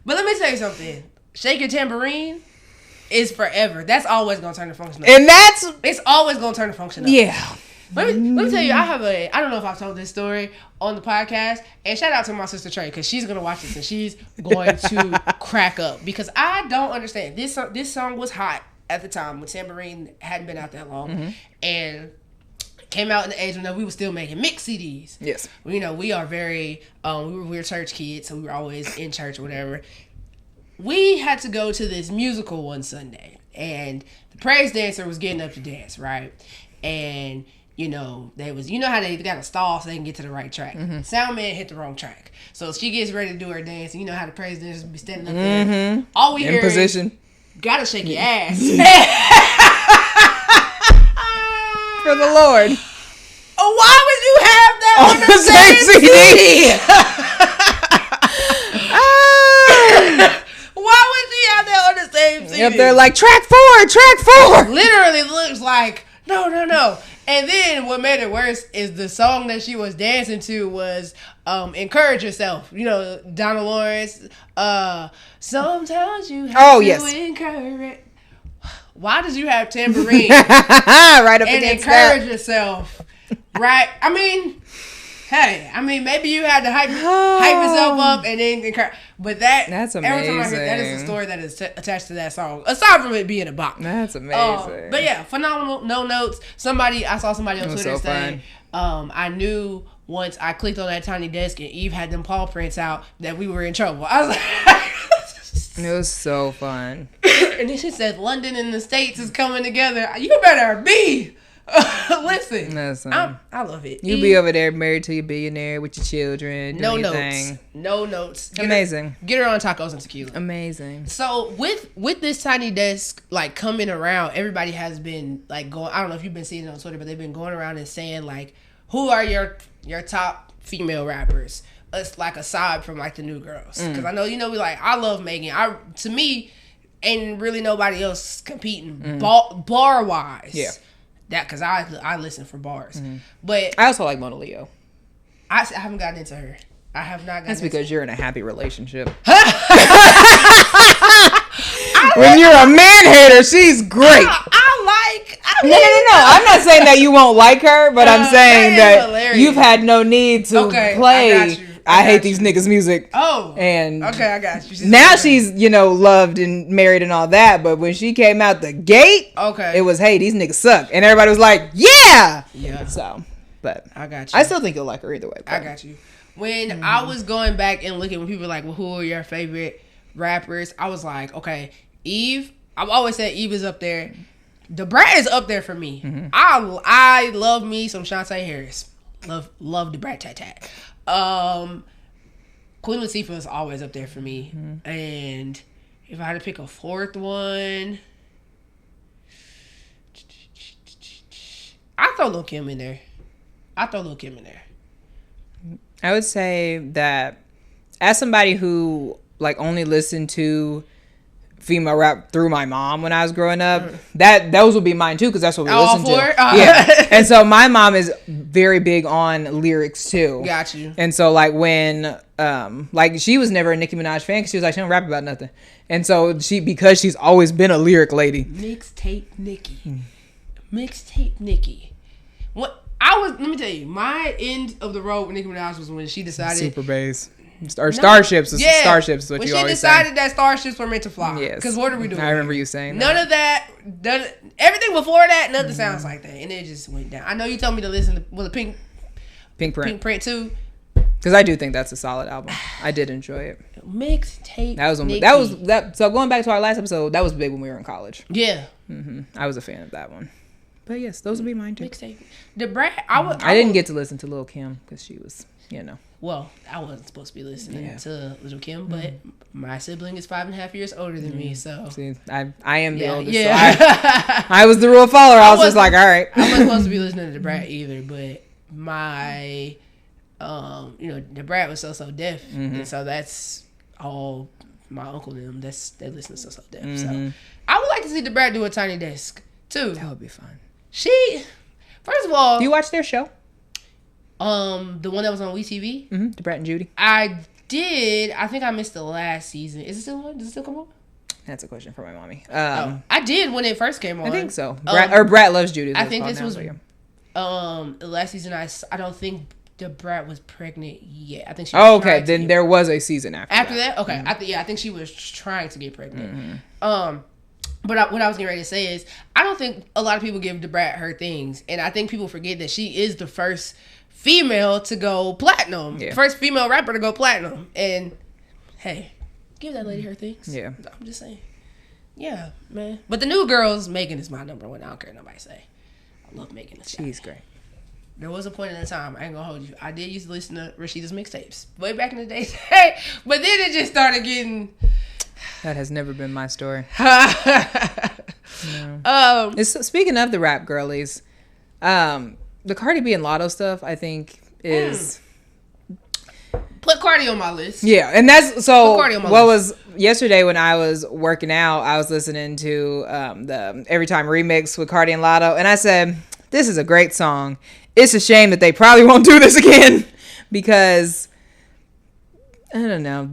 But let me tell you something. Shake your tambourine is forever. That's always gonna turn the function up. And it's always gonna turn the function up. Yeah. Let me tell you, I don't know if I've told this story on the podcast, and shout out to my sister Trey, because she's gonna watch this and she's going to crack up, because I don't understand. This song was hot at the time when tambourine hadn't been out that long, and came out in the age when we were still making mix CDs. Yes. We are very, we were church kids, so we were always in church or whatever. We had to go to this musical one Sunday, and the praise dancer was getting up to dance, right? And, how they got to stall so they can get to the right track. Sound man hit the wrong track. So she gets ready to do her dance, and you know how the praise dancers be standing up there. All we hear position. Is, gotta shake your ass. For the Lord. Why would you have that on the same CD? Why would you have that on the same CD? Up there like, track 4. Literally looks like, no. And then what made it worse is the song that she was dancing to was Encourage Yourself. Donna Lawrence. Sometimes you have to encourage. Why did you have tambourine right up and against encourage yourself? Right? Maybe you had to hype yourself up and then encourage. But that's amazing. Every time I hear that is a story that is attached to that song. Aside from it being a bop. That's amazing. But yeah, phenomenal. No notes. I saw somebody on Twitter say, I knew once I clicked on that tiny desk and Eve had them paw prints out that we were in trouble. I was like, it was so fun. And then she said, London and the States is coming together. You better be. Listen. I love it. You be over there married to your billionaire with your children. No notes. Amazing. Get her on tacos and tequila. Amazing. So with this tiny desk like coming around, everybody has been like going. I don't know if you've been seeing it on Twitter, but they've been going around and saying like, who are your top female rappers? It's like aside from like the new girls, because I know we like, I love Megan. To me, ain't really nobody else competing bar wise. Yeah. That because I listen for bars, but I also like Mona Leo. I haven't gotten into her. I have not gotten. That's into because you're in a happy relationship. When you're a man hater, she's great. No. I'm not saying that you won't like her, but I'm saying that you've had no need to play. I hate these niggas' music. Oh, and I got you. Now she's loved and married and all that. But when she came out the gate, it was, hey, these niggas suck, and everybody was like, yeah. So, but I got you. I still think you'll like her either way. But. I got you. When I was going back and looking, when people were like, well, who are your favorite rappers? I was like, okay, Eve. I've always said Eve is up there. Da Brat is up there for me. I love me some Shantae Harris. Love Da Brat Tat Tat. Queen Latifah is always up there for me. And if I had to pick a fourth one, I throw Lil' Kim in there. I would say that as somebody who like only listened to female rap through my mom when I was growing up, those would be mine too, because that's what we listened to. Yeah. And so my mom is very big on lyrics too. Got you. And so like when like she was never a Nicki Minaj fan, because she was like, she don't rap about nothing. And so because she's always been a lyric lady. Mixtape Nicki. Let me tell you, my end of the road with Nicki Minaj was when she decided Super Bass. Starships is what you always say. When she decided that starships were meant to fly. Yes. Because what are we doing? I remember you saying none of that. Everything before that, nothing sounds like that. And it just went down. I know you told me to listen to the Pink Print too. Because I do think that's a solid album. I did enjoy it. Mixtape. So going back to our last episode, that was big when we were in college. Yeah. I was a fan of that one. But yes, those would be mine too. Mixtape. Da Brat. I didn't get to listen to Lil' Kim because she was, Well, I wasn't supposed to be listening to Little Kim, but my sibling is 5.5 years older than me, so. See, I am the oldest, so I was the rule follower. I was just like, all right. I wasn't supposed to be listening to Da Brat either, but my, Da Brat was so deaf, and so that's all my uncle and them, they listen to so deaf. So I would like to see Da Brat do a tiny desk too. That would be fun. First of all, do you watch their show? The one that was on WeTV? Mm-hmm. The Brett and Judy. I did. I think I missed the last season. Is it still on? Does it still come on? That's a question for my mommy. I did when it first came on. I think so. Brat Loves Judy. I think this was the last season. I don't think the Brat was pregnant yet. I think she was okay. Then there was a season after that. Okay. Mm-hmm. I think she was trying to get pregnant. Mm-hmm. But what I was getting ready to say is, I don't think a lot of people give the Brat her things, and I think people forget that she is the first female to go platinum. Yeah. First female rapper to go platinum. And hey, give that lady her things. Yeah. I'm just saying. Yeah, man. But the new girls, Megan is my number one. I don't care what nobody say. I love Megan. She's great. There was a point in the time, I ain't gonna hold you, I did used to listen to Rashida's mixtapes way back in the day. But then it just started getting... That has never been my story. No. Speaking of the rap girlies, the Cardi B and Lotto stuff, I think, is... Put Cardi on my list. Yeah, and that's... So, what was... Yesterday when I was working out, I was listening to the Every Time remix with Cardi and Lotto, and I said, this is a great song. It's a shame that they probably won't do this again, because... I don't know.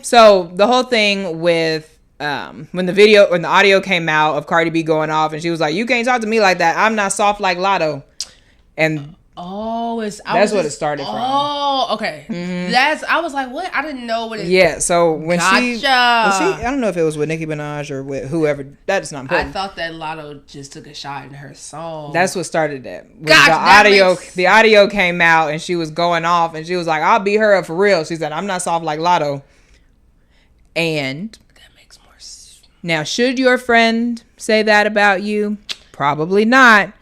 So, the whole thing with... when the audio came out of Cardi B going off, and she was like, you can't talk to me like that. I'm not soft like Lotto. And that's what it started from. Oh, okay. Mm-hmm. I was like, what? I didn't know what it. Yeah. So when I don't know if it was with Nicki Minaj or with whoever. That's not important. I thought that Lotto just took a shot in her song. That's what started that. The audio came out, and she was going off, and she was like, "I'll beat her up for real." She said, "I'm not soft like Lotto." And that makes more sense. Now, should your friend say that about you? Probably not.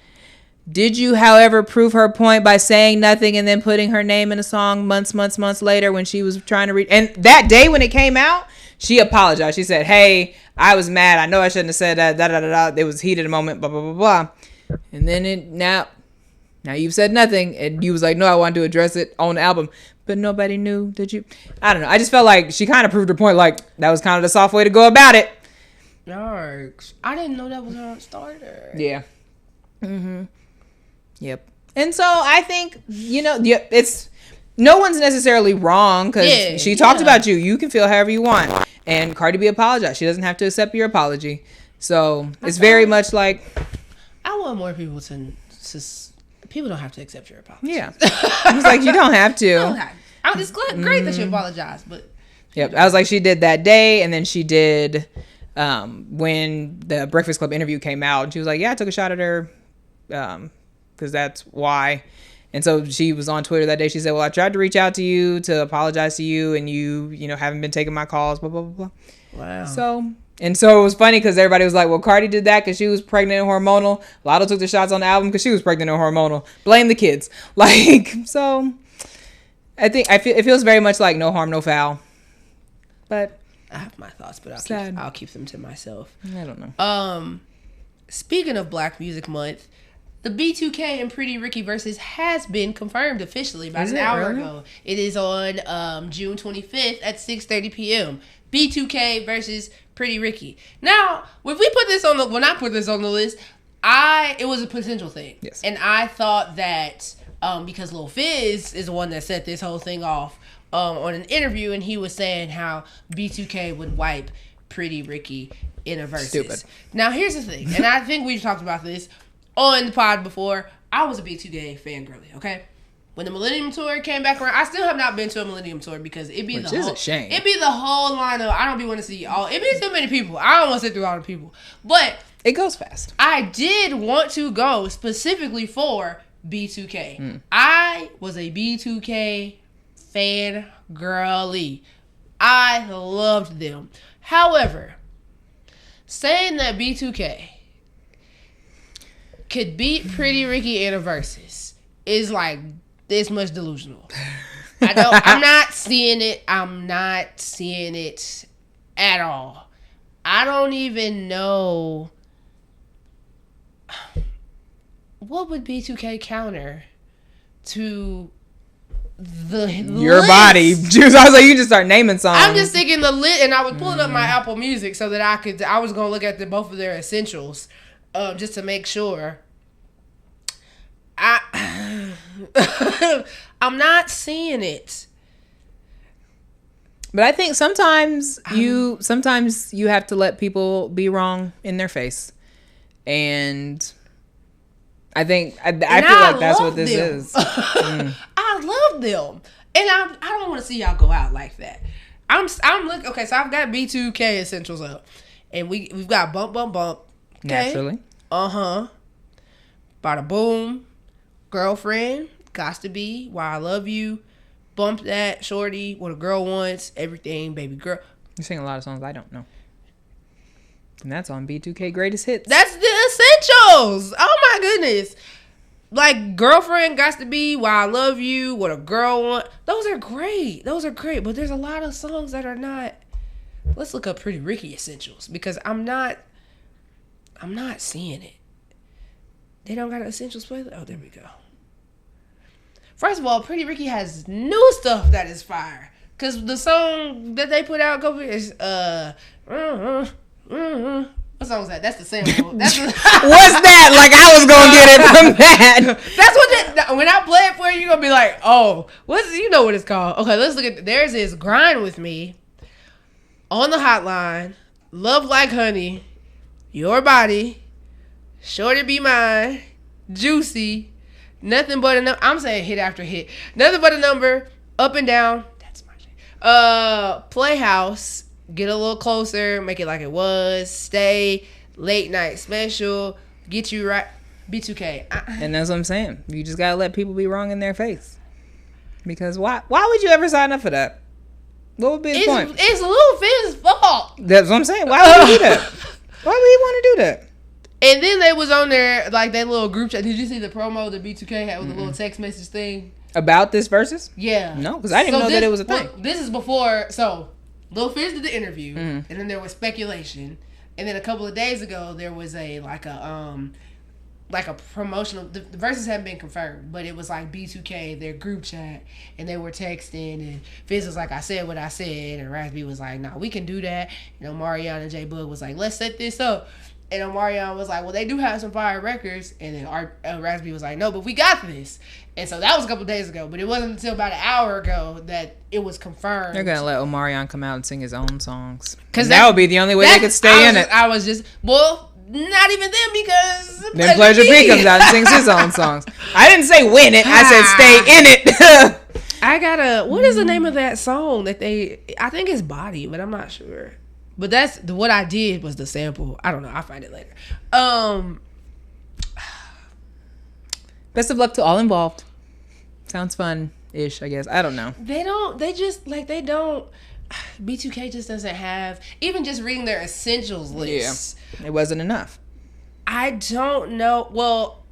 Did you, however, prove her point by saying nothing and then putting her name in a song months later when she was trying to read? And that day when it came out, she apologized. She said, hey, I was mad. I know I shouldn't have said that. It was heated a moment, blah, blah, blah, blah. And then now you've said nothing. And you was like, no, I wanted to address it on the album. But nobody knew, did you? I don't know. I just felt like she kind of proved her point. Like, that was kind of the soft way to go about it. Yarks. I didn't know that was her starter. Yeah. Mm-hmm. Yep. And so I think, it's no one's necessarily wrong because she talked about you. You can feel however you want. And Cardi B apologized. She doesn't have to accept your apology. So it's very much like... I want more people to people don't have to accept your apology. Yeah. I was like, you don't have to. It's great that you apologize, but... Yep. I was like, she did that day, and then she did when the Breakfast Club interview came out. And she was like, yeah, I took a shot at her... because that's why. And so she was on Twitter that day. She said, well, I tried to reach out to you to apologize to you, and you haven't been taking my calls, blah, blah, blah, blah. Wow. So it was funny because everybody was like, well, Cardi did that because she was pregnant and hormonal. Lotto took the shots on the album because she was pregnant and hormonal. Blame the kids. So I think it feels very much like no harm, no foul. But I have my thoughts, but I'll keep them to myself. I don't know. Speaking of Black Music Month, the B2K and Pretty Ricky versus has been confirmed officially about an hour ago. It is on June 25th at 6:30 p.m. B2K versus Pretty Ricky. Now, when I put this on the list, it was a potential thing. Yes. And I thought that because Lil Fizz is the one that set this whole thing off on an interview, and he was saying how B2K would wipe Pretty Ricky in a versus. Stupid. Now, here's the thing, and I think we've talked about this on the pod before. I was a B2K fangirly, okay? When the Millennium Tour came back around, I still have not been to a Millennium Tour because it'd be a shame. It'd be the whole lineup. I don't be want to see all. It'd be so many people. I don't want to sit through all the people. But it goes fast. I did want to go specifically for B2K. I was a B2K fangirly. I loved them. However, saying that B2K could beat Pretty Ricky in a versus is like this much delusional. I'm not seeing it. I'm not seeing it at all. I don't even know what would B2K counter to your list. Body. Juice. I was like, you just start naming songs. I'm just thinking the list, and I was pulling up my Apple Music so that I was gonna look at both of their essentials, just to make sure. I'm not seeing it. But I think sometimes you have to let people be wrong in their face. And I think I feel like that's what this is. I love them. And I don't want to see y'all go out like that. I'm looking. Okay, so I've got B2K essentials up. And we've got Bump Bump Bump. Okay? Naturally. Bada Boom. Girlfriend. Gots to Be. Why I Love You. Bump That. Shorty. What a Girl Wants. Everything. Baby Girl. You're singing a lot of songs I don't know. And that's on B2K Greatest Hits. That's the essentials. Oh my goodness. Like Girlfriend, Gots to Be, Why I Love You, What a Girl Want. Those are great. But there's a lot of songs that are not. Let's look up Pretty Ricky essentials because I'm not seeing it. They don't got an essentials playlist. Oh, there we go. First of all, Pretty Ricky has new stuff that is fire. Cause the song that they put out is what song is that? That's the sample. What's that? Like I was gonna get it from that. That's what when I play it for you, you're gonna be like, oh, you know what it's called. Okay, let's look at theirs is Grind With Me, On the Hotline, Love Like Honey, Your Body, Shorty Be Mine, Juicy, Nothing But a Number. I'm saying hit after hit. Nothing But a Number, Up and Down. That's my shit. Playhouse, Get a Little Closer, Make It Like It Was, Stay, Late Night Special, Get You Right, B2K. And that's what I'm saying. You just gotta let people be wrong in their face. Because why would you ever sign up for that? What would be the point? It's Lil Fizz's fault. That's what I'm saying. Why would he do that? Why would he want to do that? And then they was on there, like, that little group chat. Did you see the promo that B2K had with the little text message thing? About this versus? Yeah. No, because I didn't even know that it was a thing. This is before, so Lil Fizz did the interview, and then there was speculation. And then a couple of days ago, there was a promotional, the verses haven't been confirmed, but it was like B2K, their group chat, and they were texting, and Fizz was like, I said what I said, and Raspy was like, nah, we can do that. You know, Marion and J Bug was like, let's set this up. And Omarion was like, well, they do have some fire records. And then Raspy was like, no, but we got this. And so that was a couple days ago. But it wasn't until about an hour ago that it was confirmed. They're going to let Omarion come out and sing his own songs. Because that would be the only way they could stay in it. I was just, well, not even them because... Then Pleasure P comes out and sings his own songs. I didn't say win it. I said stay in it. What is the name of that song that I think it's Body, but I'm not sure. But that's what I did was the sample. I don't know. I'll find it later. Best of luck to all involved. Sounds fun-ish, I guess. I don't know. B2K just doesn't have, even just reading their essentials list. Yeah, it wasn't enough. I don't know. Well,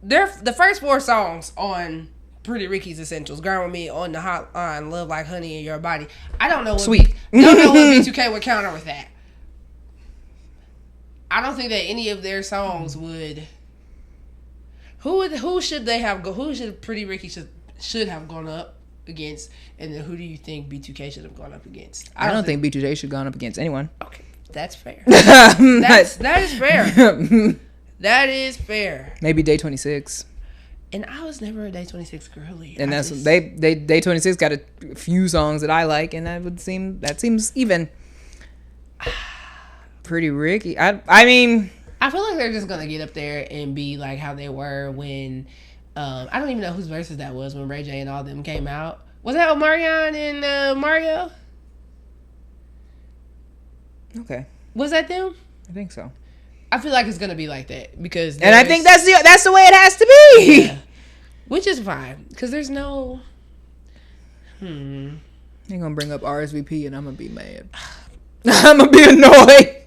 the first 4 songs on Pretty Ricky's essentials, Grind With Me, On the Hotline, Love Like Honey, and Your Body. I don't know what Sweet. Don't know what B2K would counter with that. I don't think that any of their songs would. Who should they have go? Who should Pretty Ricky should have gone up against? And then who do you think B2K should have gone up against? I don't think B2K should have gone up against anyone. Okay, that's fair. That is fair. That is fair. Maybe Day 26. And I was never a Day 26 girly. And Day 26 got a few songs that I like, and that seems even. Pretty Ricky. I mean, I feel like they're just gonna get up there and be like how they were when I don't even know whose verses that was when Ray J and all them came out. Was that Omarion and Mario? Okay. Was that them? I think so. I feel like it's gonna be like that because, and I think that's the way it has to be. Yeah. Which is fine because there's no. You're gonna bring up RSVP and I'm gonna be mad. I'm gonna be annoyed.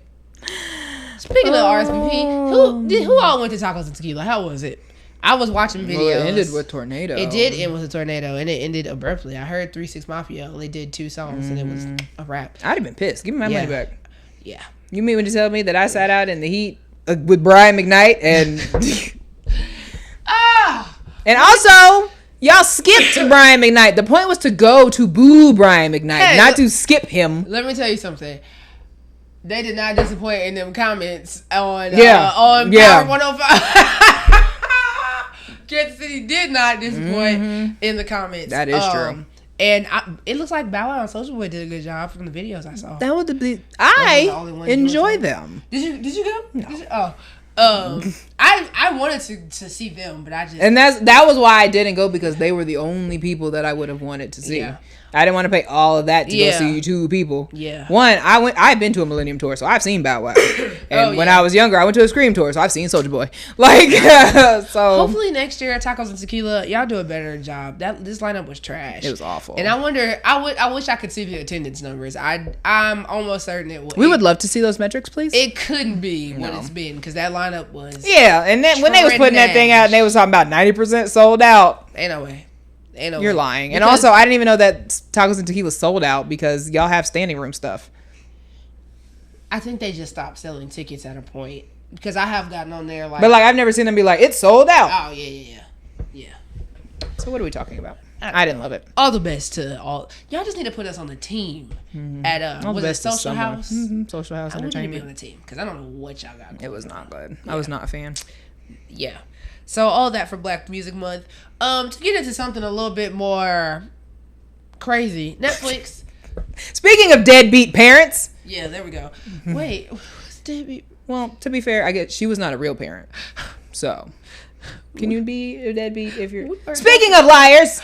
Speaking of RSVP, who all went to Tacos and Tequila? How was it? I was watching videos. Well, it ended with tornado. It did end with a tornado, and it ended abruptly. I heard 3 6 Mafia only did 2 songs, and it was a wrap. I'd have been pissed. Give me my money back. Yeah. You mean when you tell me that I sat out in the heat with Brian McKnight and and also y'all skipped Brian McKnight. The point was to go to boo Brian McKnight, not to skip him. Let me tell you something. They did not disappoint in them comments on Power 105. Kansas City did not disappoint in the comments. That is true. And it looks like Bow Wow and Soulja Boy did a good job from the videos I saw. That would be. I enjoy them. Did you go? No. I wanted to see them, but I just that was why I didn't go, because they were the only people that I would have wanted to see. Yeah. I didn't want to pay all of that to go see 2 people. Yeah. One, I've been to a Millennium tour, so I've seen Bow Wow. And when I was younger, I went to a Scream tour, so I've seen Soulja Boy. Like, so hopefully next year at Tacos and Tequila, y'all do a better job. This lineup was trash. It was awful. And I wonder, I wish I could see the attendance numbers. I'm almost certain it would. We would love to see those metrics, please. It couldn't be what it's been, because that lineup was. Yeah, and then when they was putting that thing out, and they was talking about 90% sold out. Ain't no way. You're lying. And also, I didn't even know that Tacos and Tequila sold out, because y'all have standing room stuff. I think they just stopped selling tickets at a point, because I have gotten on there like. But like, I've never seen them be like, it's sold out. Oh yeah. So what are we talking about? I didn't love it. All the best to all. Y'all just need to put us on the team at was it Social House? Social House I Entertainment. wouldn't be on the team, because I don't know what y'all got. It was not good. Yeah. I was not a fan. Yeah. So all that for Black Music Month. To get into something a little bit more crazy, Netflix. Speaking of deadbeat parents. Yeah, there we go. Wait, what's deadbeat? Well, to be fair, I guess she was not a real parent. So, can you be a deadbeat if you're... Speaking of liars.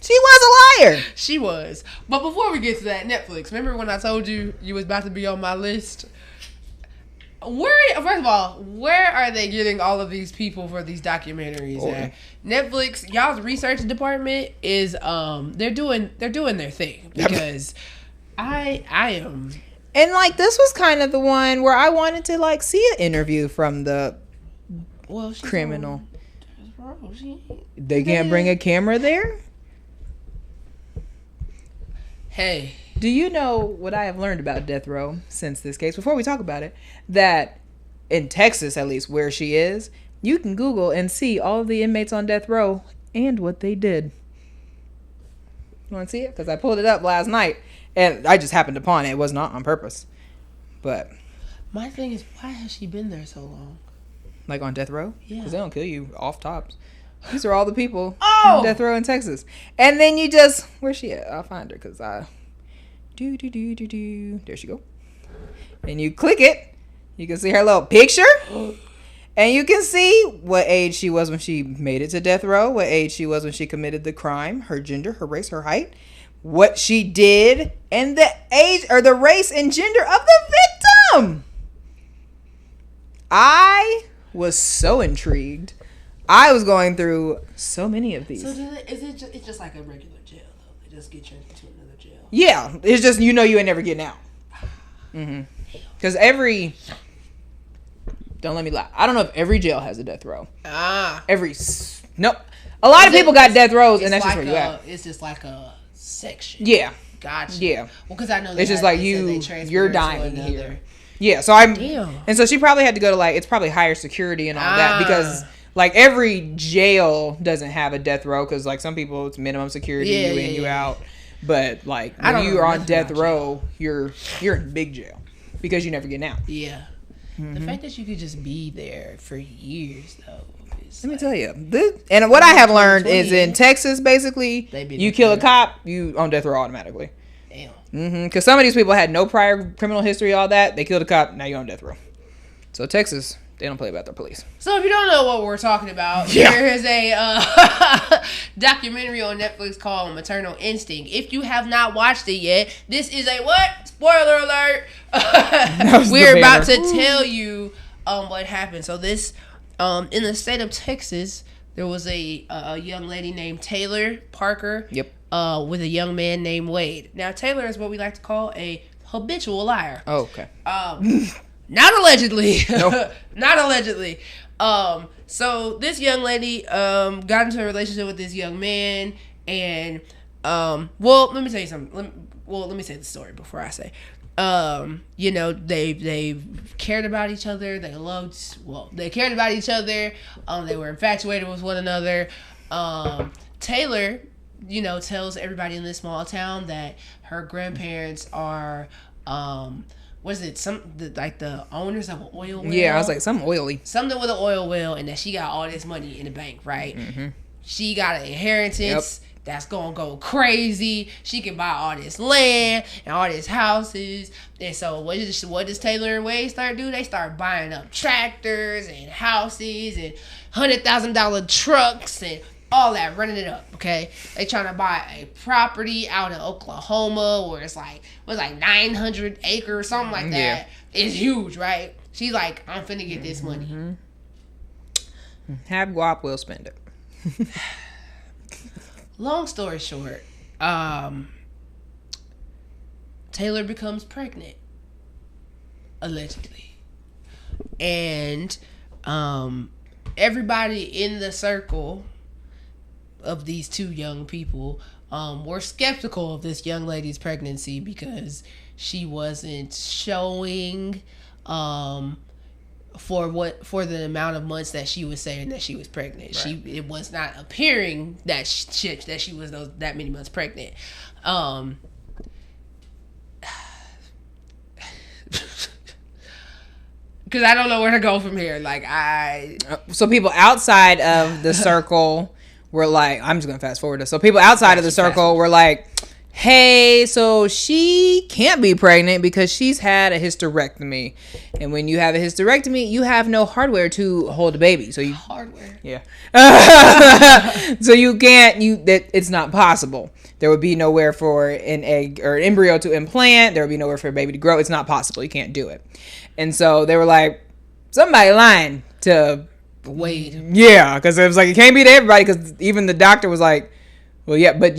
She was a liar. She was. But before we get to that, Netflix. Remember when I told you was about to be on my list? First of all, where are they getting all of these people for these documentaries at? Netflix, y'all's research department is they're doing their thing, because I am. And like, this was kind of the one where I wanted to like see an interview from the criminal. They can't bring a camera there? Hey. Do you know what I have learned about death row since this case? Before we talk about it, that in Texas, at least where she is, you can Google and see all of the inmates on death row and what they did. You want to see it? Because I pulled it up last night, and I just happened upon it. It was not on purpose. But my thing is, why has she been there so long? Like on death row? Yeah. Because they don't kill you off tops. These are all the people on death row in Texas. And then you just... Where's she at? I'll find her, because I... There she go. And you click it. You can see her little picture. And you can see what age she was when she made it to death row. What age she was when she committed the crime. Her gender, her race, her height. What she did. And the age or the race and gender of the victim. I was so intrigued. I was going through so many of these. So it's just like a regular jail, though? They just get you into another jail? Yeah. It's just, you ain't never getting out. Because don't let me lie. I don't know if every jail has a death row. Nope. A lot of people got death rows, and that's just where you at. It's just like a section. Yeah. Gotcha. Yeah. Well, because I know it's just like you're dying here. Yeah. So Damn. And so she probably had to go to it's probably higher security and all that, because every jail doesn't have a death row, because some people it's minimum security, you in, you out. But when you are on death row, you're in big jail because you never get out. Yeah. Mm-hmm. The fact that you could just be there for years, though. Let me tell you. And what I have learned is in Texas, basically, you kill a cop, you on death row automatically. Damn. Because some of these people had no prior criminal history, all that. They killed a cop, now you're on death row. So Texas, they don't play about their police. So if you don't know what we're talking about, there is a documentary on Netflix called Maternal Instinct. If you have not watched it yet, this is a what? Spoiler alert. We're about to tell you what happened. So this, in the state of Texas, there was a young lady named Taylor Parker. Yep. With a young man named Wade. Now Taylor is what we like to call a habitual liar. Oh, okay. Not allegedly. Nope. Not allegedly. So this young lady got into a relationship with this young man, and let me tell you something. Let me say the story before I say. They cared about each other. They cared about each other. They were infatuated with one another. Taylor, tells everybody in this small town that her grandparents are was it the owners of an oil well? Yeah, I was like, something oily. Something with an oil well, and that she got all this money in the bank, right? Mm-hmm. She got an inheritance that's gonna go crazy. She can buy all this land and all these houses. And so what does Taylor and Wade start do? They start buying up tractors and houses and $100,000 trucks and all that, running it up, okay? They trying to buy a property out in Oklahoma where it's like 900 acres or something like that. Yeah. It's huge, right? She's like, I'm finna get this money. Mm-hmm. Have guap, we'll spend it. Long story short, Taylor becomes pregnant, allegedly. And everybody in the circle of these two young people were skeptical of this young lady's pregnancy because she wasn't showing for the amount of months that she was saying that she was pregnant. Right. It was not appearing that she was that many months pregnant. Because I don't know where to go from here. So people outside of the circle were like, I'm just going to fast forward this. So people outside of the circle were like, hey, so she can't be pregnant because she's had a hysterectomy. And when you have a hysterectomy, you have no hardware to hold a baby. So hardware. Yeah. So you can't, it's not possible. There would be nowhere for an egg or an embryo to implant. There would be nowhere for a baby to grow. It's not possible. You can't do it. And so they were like, somebody lying to Wade. Yeah, because it was like, it can't be to everybody, because even the doctor was like, well, yeah, but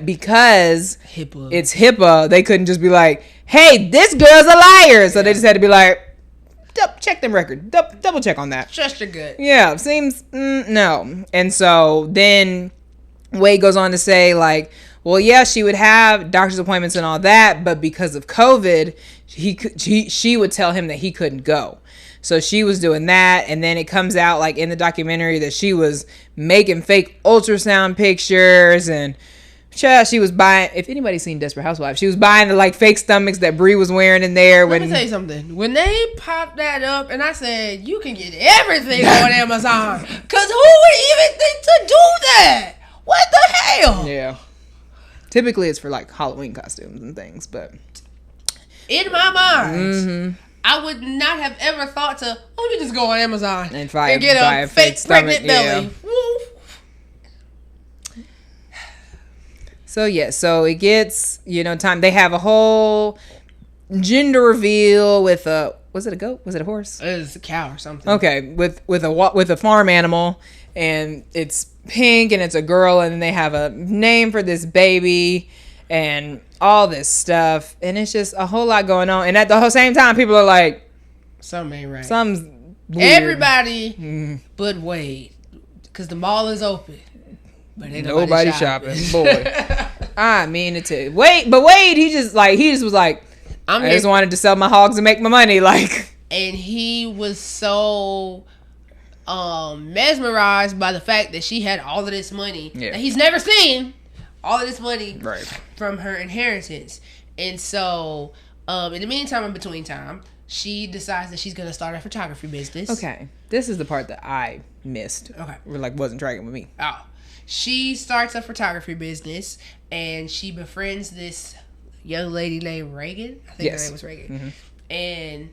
because HIPAA. It's HIPAA, they couldn't just be like, hey, this girl's a liar. So they just had to be like, check them record. Double check on that. Just a good. Yeah, seems, no. And so then Wade goes on to say, like, well, yeah, she would have doctor's appointments and all that, but because of COVID, she would tell him that he couldn't go. So she was doing that, and then it comes out like in the documentary that she was making fake ultrasound pictures, and she was buying. If anybody's seen Desperate Housewives, she was buying the like fake stomachs that Brie was wearing in there. Let me tell you something. When they popped that up, and I said you can get everything on Amazon, because who would even think to do that? What the hell? Yeah. Typically, it's for like Halloween costumes and things, but in my mind, I would not have ever thought to, let me just go on Amazon and get a fake pregnant belly. Yeah. So it gets, time. They have a whole gender reveal with was it a goat? Was it a horse? It was a cow or something. Okay, with a farm animal, and it's pink and it's a girl, and then they have a name for this baby and all this stuff, and it's just a whole lot going on. And at the whole same time, people are like, something ain't right. Something's weird. Everybody but Wade, because the mall is open, but ain't nobody shopping. Boy, I mean it too. Wade he just was like, I just wanted to sell my hogs and make my money, like. And he was so mesmerized by the fact that she had all of this money that he's never seen. All of this money from her inheritance. And so, in the meantime, in between time, she decides that she's going to start a photography business. Okay. This is the part that I missed. Okay. Or wasn't tracking with me. Oh. She starts a photography business, and she befriends this young lady named Reagan. I think her name was Reagan. Mm-hmm. And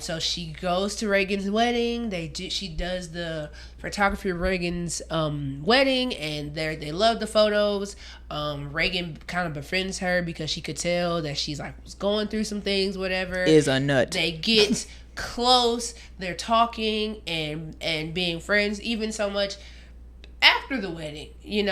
so she goes to Reagan's wedding. She does the photography of Reagan's wedding, and they love the photos. Reagan kind of befriends her because she could tell that she's was going through some things, whatever. Is a nut. They get close. They're talking and being friends, even so much after the wedding. During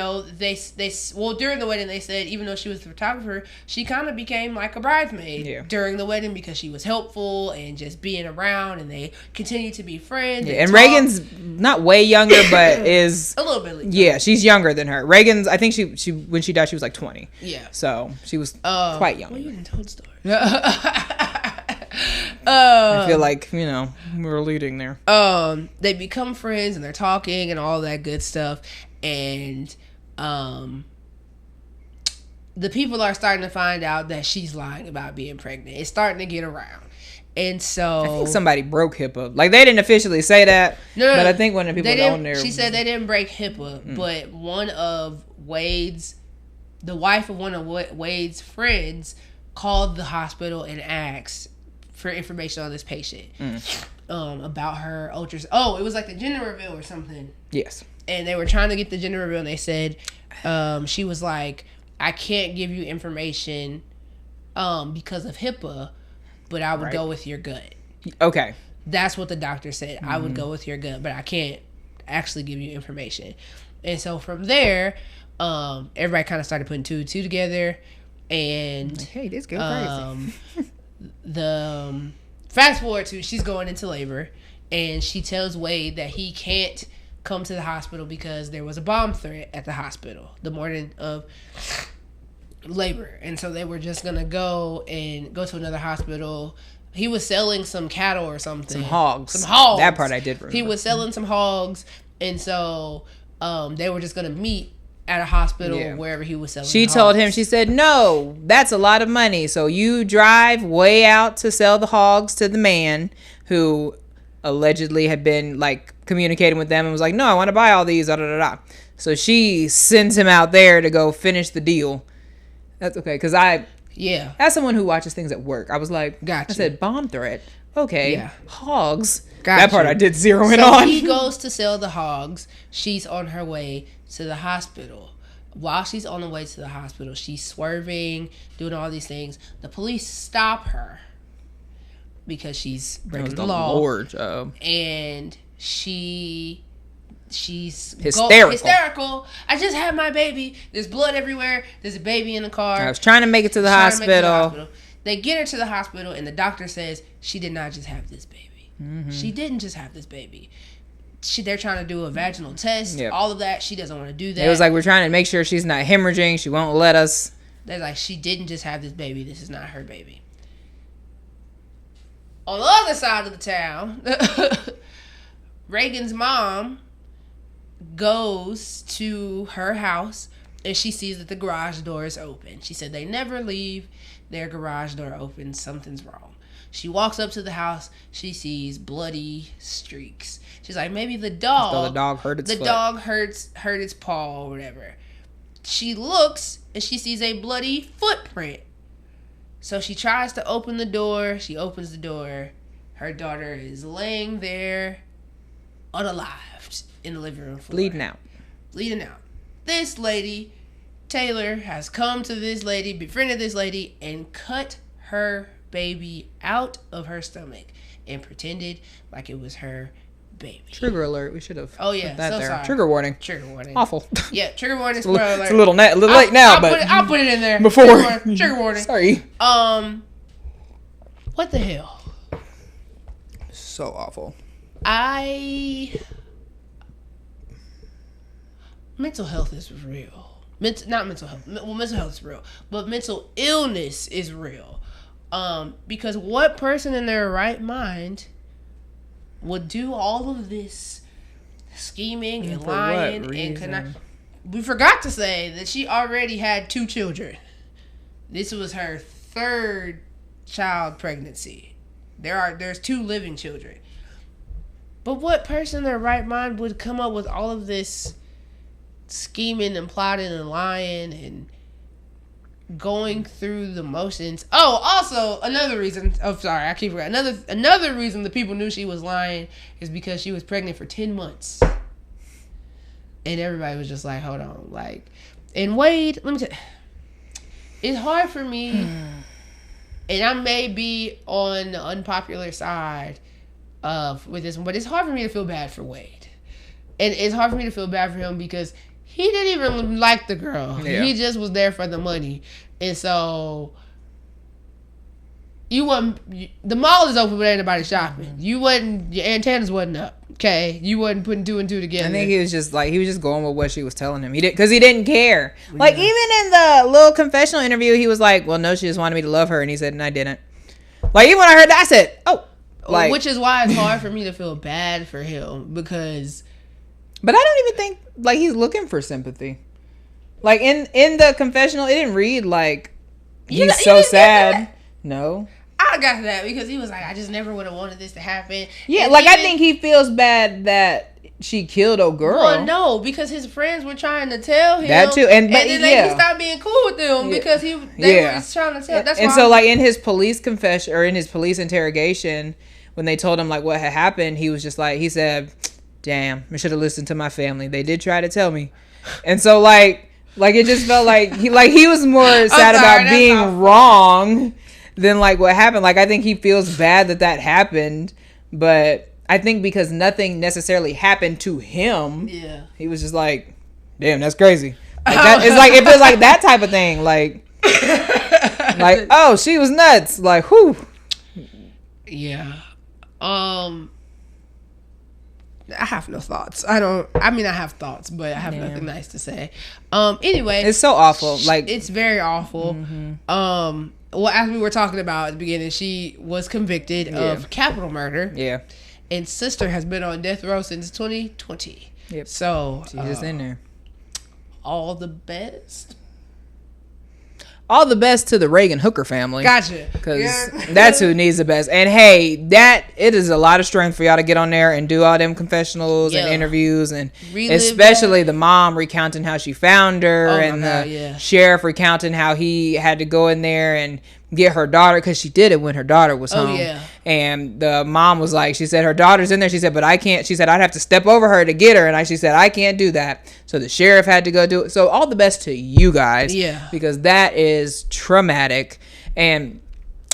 the wedding, they said even though she was the photographer, she kind of became like a bridesmaid during the wedding because she was helpful and just being around, and they continued to be friends. And Reagan's not way younger, but is a little bit younger. Yeah, she's younger than her. Reagan's, I think she when she died, she was like 20. Yeah. So she was quite young. Well, you didn't tell the story. I feel like, we're leading there. They become friends and they're talking and all that good stuff, and the people are starting to find out that she's lying about being pregnant. It's starting to get around. And so I think somebody broke HIPAA. Like, they didn't officially say that. No, but I think one of the people on there. She said they didn't break HIPAA, but the wife of one of Wade's friends called the hospital and asked for information on this patient. About her ultrasound. Oh, it was like the gender reveal or something. Yes. And they were trying to get the gender reveal, and they said, she was like, I can't give you information because of HIPAA, but I would go with your gut. Okay. That's what the doctor said. I would go with your gut, but I can't actually give you information. And so from there, everybody kind of started putting two and two together. And like, hey, this girl crazy. The fast forward to she's going into labor, and she tells Wade that he can't come to the hospital because there was a bomb threat at the hospital the morning of labor, and so they were just gonna go to another hospital. He was selling some cattle or something. Some hogs. That part I did remember. He was selling some hogs, and so they were just gonna meet at a hospital wherever he was selling. She told him, she said, no, that's a lot of money. So you drive way out to sell the hogs to the man who allegedly had been like communicating with them and was like, no, I want to buy all these. Da, da, da, da. So she sends him out there to go finish the deal. That's okay. Because as someone who watches things at work, I was like, gotcha. I said, bomb threat. Okay. Yeah. Hogs. Gotcha. That part I did zero in on. He goes to sell the hogs. She's on her way to the hospital. While she's on the way to the hospital, she's swerving, doing all these things. The police stop her because she's breaking the law. Lord, and she's hysterical. I just had my baby. There's blood everywhere. There's a baby in the car. I was trying to make it to the hospital. They get her to the hospital, and the doctor says she did not just have this baby. Mm-hmm. She didn't just have this baby. They're trying to do a vaginal test, all of that. She doesn't want to do that. It was like, we're trying to make sure she's not hemorrhaging. She won't let us. They're like, she didn't just have this baby. This is not her baby. On the other side of the town, Reagan's mom goes to her house, and she sees that the garage door is open. She said they never leave their garage door open. Something's wrong. She walks up to the house. She sees bloody streaks. She's like, maybe the dog. So the dog hurt its foot. The dog hurt its paw or whatever. She looks and she sees a bloody footprint. So she tries to open the door. She opens the door. Her daughter is laying there, unalived, in the living room floor. Bleeding out. This lady, Taylor, has come to this lady, befriended this lady, and cut her baby out of her stomach and pretended like it was her baby. Trigger alert. We should have. Oh yeah, put that so there. sorry. Trigger warning. Awful. Yeah, trigger warning. Spoiler alert. It's a little late now, but I'll put it in there before. Trigger warning. Sorry. What the hell? So awful. Mental health is real. Not mental health. Well, mental health is real, but mental illness is real. Because what person in their right mind would do all of this scheming and lying and we forgot to say that she already had 2 children. This was her 3rd child pregnancy. There's 2 living children. But what person in their right mind would come up with all of this scheming and plotting and lying and going through the motions? Oh, also another reason. Oh, sorry, I keep forgetting. Another reason the people knew she was lying is because she was pregnant for 10 months, and everybody was just like, "Hold on," like. And Wade, let me tell you, it's hard for me, and I may be on the unpopular side with this one, but it's hard for me to feel bad for Wade, and it's hard for me to feel bad for him because he didn't even like the girl. Yeah. He just was there for the money. And so the mall is open, but ain't nobody shopping. Your antennas wasn't up. Okay, you wasn't putting 2 and 2 together. I think he was just going with what she was telling him. He didn't care. Yeah. Like, even in the little confessional interview, he was like, "Well, no, she just wanted me to love her," and he said, "And I didn't." Like, even when I heard that, I said, "Oh." Like, which is why it's hard for me to feel bad for him because. But I don't even think like he's looking for sympathy. Like in the confessional, it didn't read like he's so sad. No. I got that because he was like, I just never would have wanted this to happen. Yeah, and like I think he feels bad that she killed a girl. Well, no, because his friends were trying to tell him that too, and then he stopped being cool with them because they were trying to tell. That's and why so like in his police confession or in his police interrogation, when they told him like what had happened, he was just like, he said, "Damn, I should have listened to my family. They did try to tell me," and so like it just felt like he was more sad about being wrong than like what happened. Like I think he feels bad that happened, but I think because nothing necessarily happened to him, he was just like, "Damn, that's crazy." Like it's like it feels like that type of thing. Like oh, she was nuts. Like whew. Yeah. I have no thoughts. I have thoughts, but I have nothing nice to say. Anyway, it's so awful. Like it's very awful. Well, as we were talking about at the beginning, she was convicted of capital murder. Yeah. And sister has been on death row since 2020. Yep. So she's just in there. All the best. All the best to the Reagan Hooker family. Gotcha. Because that's who needs the best. And hey, it is a lot of strength for y'all to get on there and do all them confessionals and interviews, and especially the mom recounting how she found her, and the sheriff recounting how he had to go in there and get her daughter, because she did it when her daughter was home. And the mom was like, she said her daughter's in there. She said, but I can't. She said, I'd have to step over her to get her. And she said, I can't do that. So the sheriff had to go do it. So all the best to you guys. Yeah. Because that is traumatic. And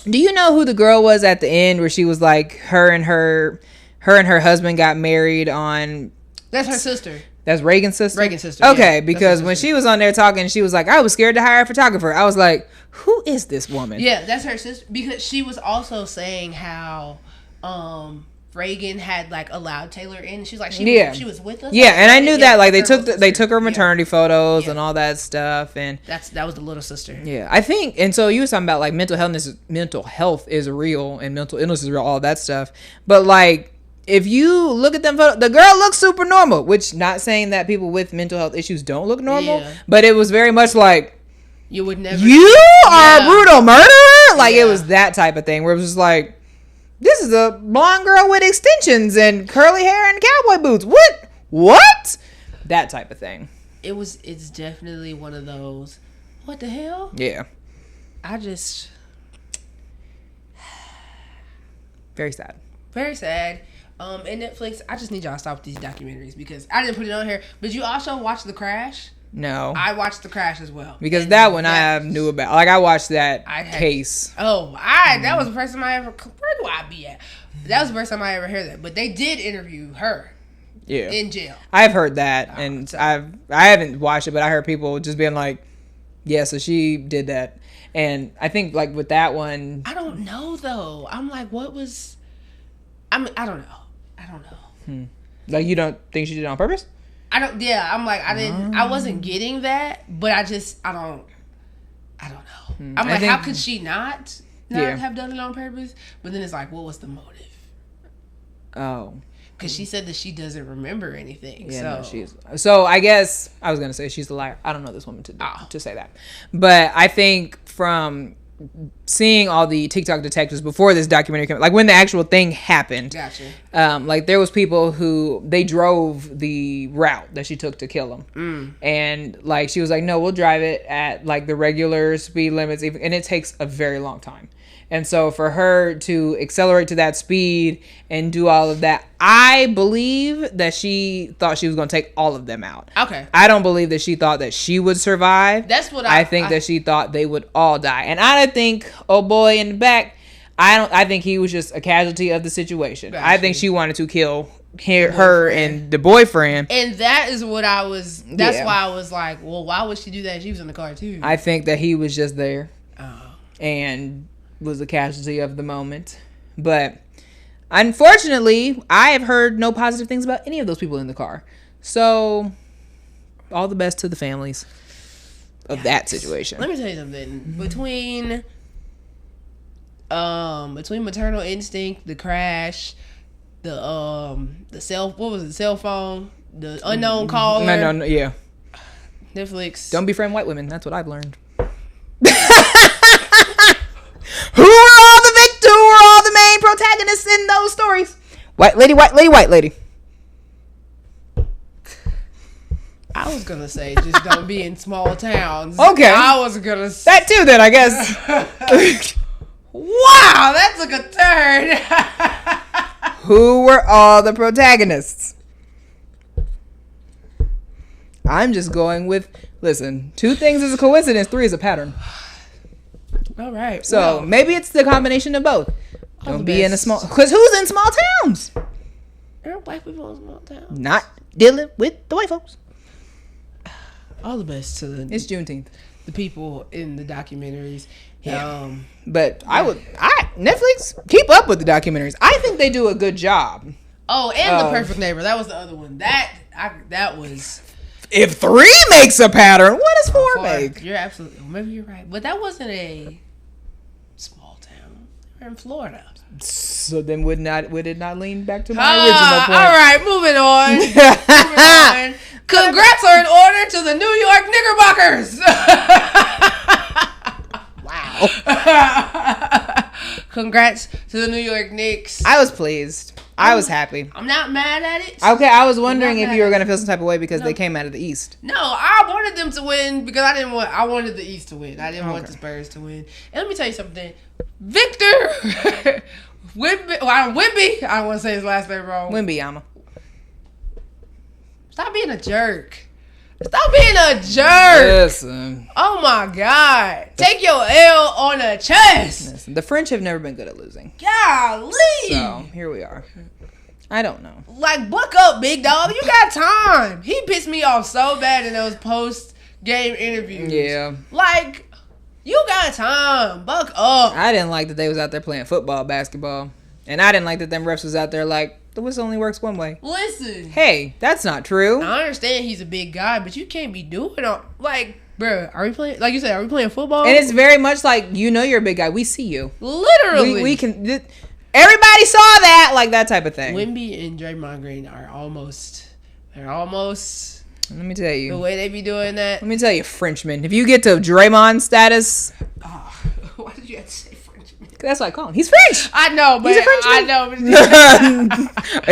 do you know who the girl was at the end where she was like, her and her husband got married on... That's her sister. That's Reagan's sister? Reagan's sister. Okay, because when she was on there talking, she was like, I was scared to hire a photographer. I was like, who is this woman? Yeah, that's her sister. Because she was also saying how Reagan had like allowed Taylor in. She's like, she was with us. Yeah, and I knew that. Like they took her maternity photos and all that stuff, and that was the little sister. Yeah, I think. And so you were talking about like mental health is real, and mental illness is real, all that stuff. But like, if you look at them photos, the girl looks super normal, which not saying that people with mental health issues don't look normal, but it was very much like, you would never. You are a brutal murderer? Like it was that type of thing where it was just like, this is a blonde girl with extensions and curly hair and cowboy boots. What? That type of thing. It's definitely one of those, what the hell? Yeah. Very sad. Very sad. And Netflix, I just need y'all to stop with these documentaries because I didn't put it on here. But you also watched The Crash? No. I watched The Crash as well. Because that one I knew about. Like I watched that case. That was the first time I ever... Where do I be at? That was the first time I ever heard that. But they did interview her. Yeah. In jail. I've heard that. And I haven't watched it, but I heard people just being like, yeah, so she did that. And I think like with that one... I don't know though. I'm like, what was... I don't know. Like you don't think she did it on purpose? I'm like, I wasn't getting that, but I don't know. I'm like, how could she not have done it on purpose? But then it's like, what was the motive? Oh. Because she said that she doesn't remember anything. Yeah, so I guess I was going to say she's a liar. I don't know this woman to say that. But I think from seeing all the TikTok detectives before this documentary came, like when the actual thing happened, like there was people who they drove the route that she took to kill him, and like she was like, no, we'll drive it at like the regular speed limits, and it takes a very long time. And so for her to accelerate to that speed and do all of that, I believe that she thought she was going to take all of them out. Okay. I don't believe that she thought that she would survive. That's what I think that she thought they would all die. And I think, oh boy in the back, I think he was just a casualty of the situation. Gotcha. I think she wanted to kill her and the boyfriend. And that is what I was, that's why I was like, well, why would she do that? She was in the car too. I think that he was just there. And was a casualty of the moment. But unfortunately, I have heard no positive things about any of those people in the car. So all the best to the families of that situation. Let me tell you something. Between Maternal Instinct, The Crash, the cell phone, the unknown caller. No, yeah. Netflix. Don't befriend white women. That's what I've learned. Who are all the White lady, white lady, white lady. I was gonna say just don't be in small towns. Okay. I was gonna say that too. Then I guess. Wow, that took a turn. Who were all the protagonists? I'm just going with. Listen, 2 things is a coincidence. 3 is a pattern. All right. So maybe it's the combination of both. Don't be in a small. Because who's in small towns? There are black people in small towns. Not dealing with the white folks. All the best to It's Juneteenth. the people in the documentaries. Yeah. But Netflix, keep up with the documentaries. I think they do a good job. Oh, and The Perfect Neighbor. That was the other one. That was. If 3 makes a pattern, what does 4 make? You're absolutely. Maybe you're right, but that wasn't a small town. We're in Florida. So then would it not lean back to my original point? All right, moving on. Moving on. Congrats are in order to the New York Knickerbockers. Wow. Congrats to the New York Knicks. I was pleased. I was happy. I'm not mad at it. Okay, I was wondering if you were going to feel some type of way because they came out of the East. No, I wanted them to win because I wanted the East to win. I didn't want the Spurs to win. And let me tell you something. Victor Wimby, I don't want to say his last name wrong. Wimbyama. Stop being a jerk. Stop being a jerk. Listen. Oh my God. Take your L on the chest. Listen, the French have never been good at losing. Golly. So, here we are. I don't know. Like, buck up, big dog. You got time. He pissed me off so bad in those post-game interviews. Yeah. Like, you got time. Buck up. I didn't like that they was out there playing football, basketball. And I didn't like that them refs was out there like, the whistle only works one way. Listen. Hey, that's not true. I understand he's a big guy, but you can't be doing all... Like, bro, are we playing... Like you said, are we playing football? And it's very much like, you're a big guy. We see you. Literally. We can... Everybody saw that. Like, that type of thing. Wimby and Draymond Green are almost... They're almost... Let me tell you. The way they be doing that. Let me tell you, Frenchman. If you get to Draymond status... Why did you have to say Frenchman? That's what I call him. He's French. I know, but... He's a Frenchman. I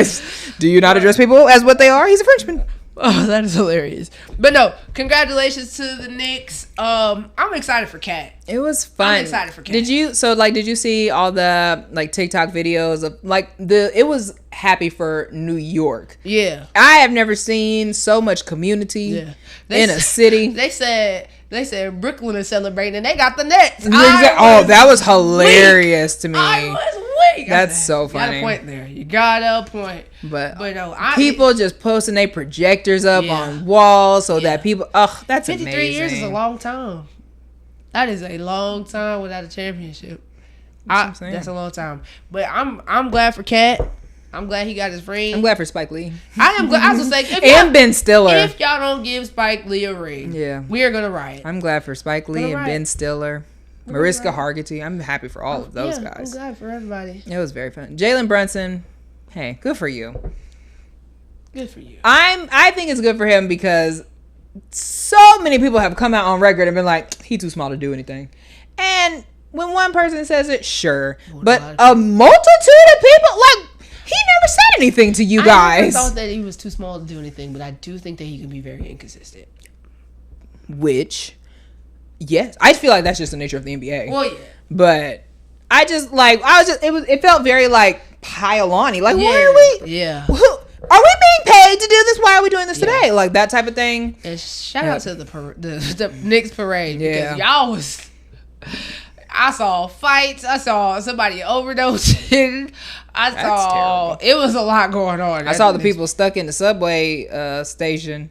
know. Do you not address people as what they are? He's a Frenchman. Oh, that is hilarious. But no, congratulations to the Knicks. I'm excited for Kat. It was fun. I'm excited for Kat. Did you see all the like TikTok videos of like it was happy for New York. Yeah. I have never seen so much community in a city. They said Brooklyn is celebrating and they got the Nets. That was hilarious to me. I was weak. That's so funny. You got a point there. You got a point. But no, people just posting their projectors up on walls so that people. That's 53 amazing. 53 years is a long time. That is a long time without a championship. That's a long time. But I'm glad for Kat. I'm glad he got his ring. I'm glad for Spike Lee. I am glad. I was gonna say, and Ben Stiller. If y'all don't give Spike Lee a ring, we are gonna riot. I'm glad for Spike Lee and Ben Stiller, Mariska Hargitay. I'm happy for all of those guys. I'm glad for everybody. It was very fun. Jalen Brunson, hey, good for you. Good for you. I think it's good for him because so many people have come out on record and been like, he's too small to do anything. And when one person says it, sure. But a multitude of people, like, he never said anything to you guys. I never thought that he was too small to do anything, but I do think that he can be very inconsistent. Which, yes. I feel like that's just the nature of the NBA. Well, yeah. But it felt very like pile-on-y. Like, why are we? Yeah. Are we being paid to do this? Why are we doing this today? Like, that type of thing. And shout out to the Knicks parade. Because y'all was... I saw fights. I saw somebody overdosing. It was a lot going on. I saw the people stuck in the subway station,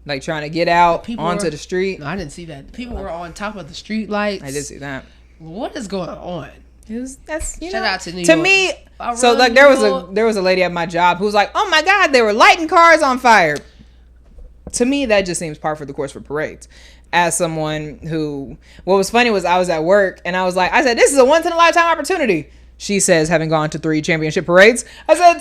like trying to get out onto the street. No, I didn't see that. The people were on top of the street lights. I did see that. What is going on? Shout out to New York. To me, so like there was a lady at my job who was like, "Oh my God, they were lighting cars on fire." To me, that just seems par for the course for parades. As someone who, what was funny was I was at work and I said, this is a once in a lifetime opportunity. She says, having gone to 3 championship parades. I said,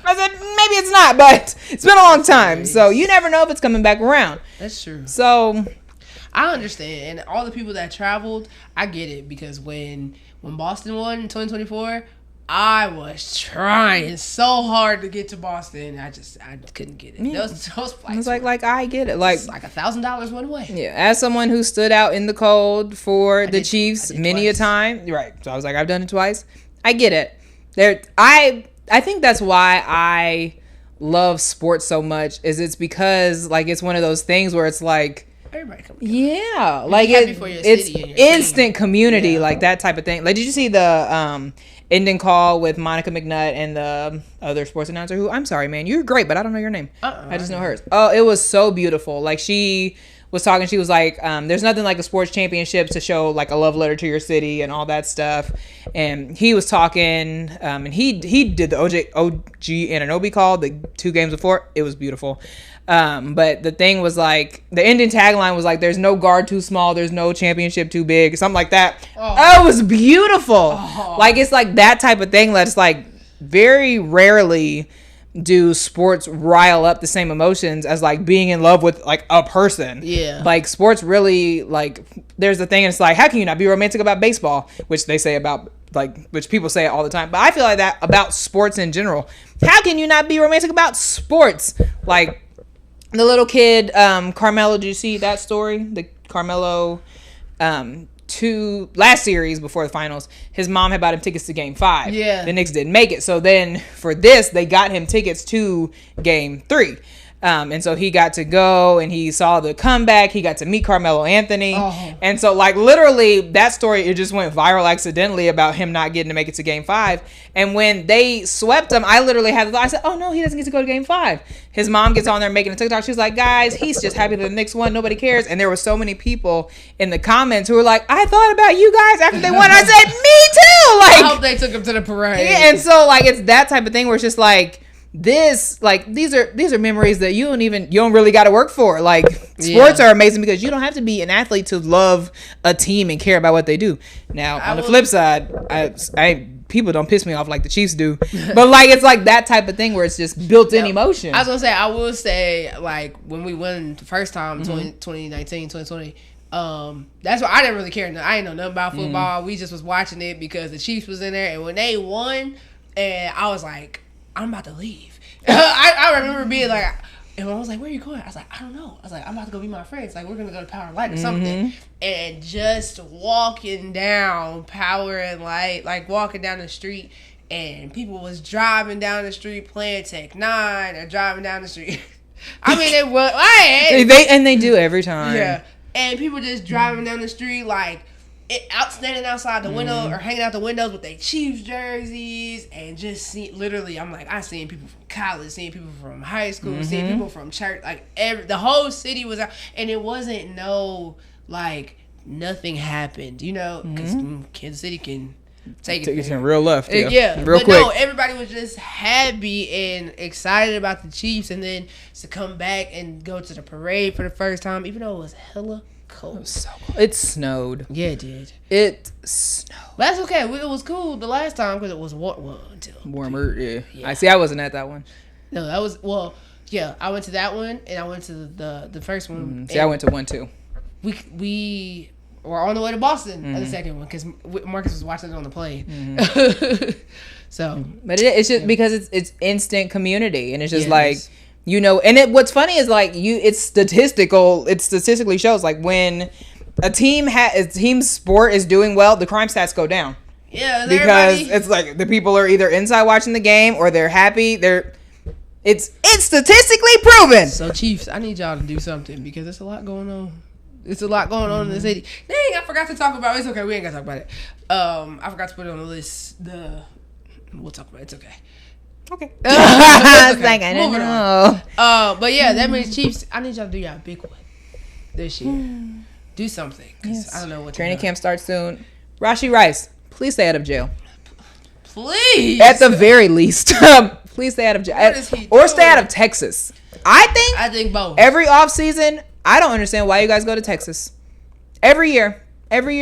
maybe it's not, but it's been a long time. So you never know if it's coming back around. That's true. So I understand. And all the people that traveled, I get it. Because when Boston won in 2024, I was trying so hard to get to Boston. I couldn't get it. Yeah. Those flights. It's like I get it. Like $1,000 one way. Yeah, as someone who stood out in the cold for the Chiefs many a time, right? So I was like, I've done it twice. I get it. I think that's why I love sports so much. It's because like it's one of those things where it's like. Everybody come together. Yeah, like it's instant community, like that type of thing. Like, did you see the ending call with Monica McNutt and the other sports announcer? Who I'm sorry, man, you're great, but I don't know your name. I just know hers. Oh, it was so beautiful. Like she was talking, she was like, "There's nothing like a sports championship to show like a love letter to your city and all that stuff." And he was talking, and he did the OG Anunoby call the 2 games before. It was beautiful. But the thing was like the ending tagline was like, "There's no guard too small, there's no championship too big," something like that. Oh, it was beautiful. Like it's like that type of thing that's like very rarely do sports rile up the same emotions as like being in love with like a person. Yeah. Like sports really like there's the thing, and it's like, how can you not be romantic about baseball? Which they say about like, which people say it all the time. But I feel like that about sports in general. How can you not be romantic about sports? Like the little kid, Carmelo, did you see that story? The Carmelo, last series before the finals, his mom had bought him tickets to Game 5. Yeah. The Knicks didn't make it. So then for this, they got him tickets to Game 3. And so he got to go and he saw the comeback. He got to meet Carmelo Anthony. Oh. And so like literally that story, it just went viral accidentally about him not getting to make it to Game 5. And when they swept him, I literally had the thought, I said, oh no, he doesn't get to go to Game 5. His mom gets on there making a TikTok. She's like, guys, he's just happy that the Knicks won. Nobody cares. And there were so many people in the comments who were like, I thought about you guys after they won. I said, me too. Like, I hope they took him to the parade. And so like, it's that type of thing where it's just like, this like these are memories that you don't really got to work for. Like sports are amazing because you don't have to be an athlete to love a team and care about what they do. Now on the flip side, I people don't piss me off like the Chiefs do, but like it's like that type of thing where it's just built-in emotion. I will say like when we won the first time 2019 2020, that's why I didn't really care. I didn't know nothing about football. We just was watching it because the Chiefs was in there, and when they won, and I was like, I'm about to leave. I remember being like, and I was like, where are you going? I was like, I don't know. I was like, I'm about to go meet my friends. Like, we're going to go to Power and Light or something. And just walking down Power and Light, like walking down the street, and people was driving down the street playing Tech 9 or driving down the street. I mean, it was. They do every time. Yeah. And people just driving down the street like, standing outside the window or hanging out the windows with their Chiefs jerseys, and just literally, I'm like, I seen people from college, seeing people from high school, seeing people from church, like the whole city was out, and it wasn't like nothing happened, you know, because Kansas City can take it in real left, real quick. No, everybody was just happy and excited about the Chiefs, and then to come back and go to the parade for the first time, even though it was hella cold. It was so cold. It snowed. Yeah, it did. It snowed. But that's okay. It was cool the last time because it was warmer. Yeah. I wasn't at that one. No, that was I went to that one and I went to the first one. I went to one too. We were on the way to Boston at the second one because Marcus was watching it on the plane. So, but it's just because it's instant community, and it's just like. You know, and what's funny is like it's statistically shows like when a team sport is doing well, the crime stats go down. Yeah, because it's like the people are either inside watching the game or they're happy. It's statistically proven. So Chiefs, I need y'all to do something because there's a lot going on. It's a lot going on in the city. Dang, I forgot to talk about it. It's okay, we ain't gotta talk about it. I forgot to put it on the list. We'll talk about it. It's okay. Okay. I was like, I don't know. But yeah, that means Chiefs. I need y'all to do y'all big one this year. Do something. Yes. I don't know what. Training camp starts soon. Rashee Rice, please stay out of jail. Please. At the very least, please stay out of jail, or stay out of Texas. I think both. Every off season, I don't understand why you guys go to Texas. Every year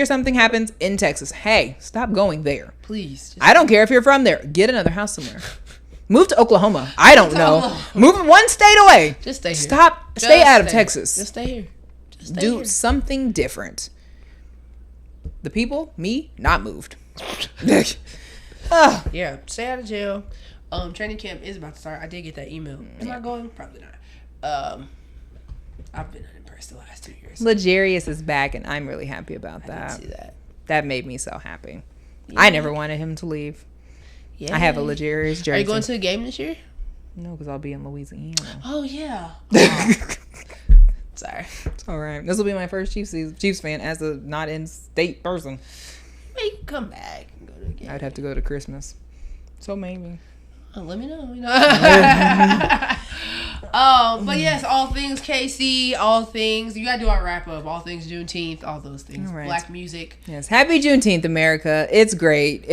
something happens in Texas. Hey, stop going there. Please. I don't care if you're from there. Get another house somewhere. Move to Oklahoma. I don't know. Move one state away. Just stay here. Stay out of Texas. Just stay here. Do something different. The people, me, not moved. Yeah, stay out of jail. Training camp is about to start. I did get that email. Am I going? Probably not. I've been unimpressed the last 2 years. Legarius is back, and I'm really happy about that. I didn't see that. That made me so happy. Yeah. I never wanted him to leave. Yeah. I have a Legarius jersey. Are you going to the game this year? No, because I'll be in Louisiana. Oh, yeah. Sorry. It's all right. This will be my first Chiefs fan as a not in-state person. Maybe come back and go to the game. I'd have to go to Christmas. So maybe. Oh, let me know. But yes, all things KC, all things. You gotta do our wrap up. All things Juneteenth, all those things. All right. Black music. Yes. Happy Juneteenth, America. It's great.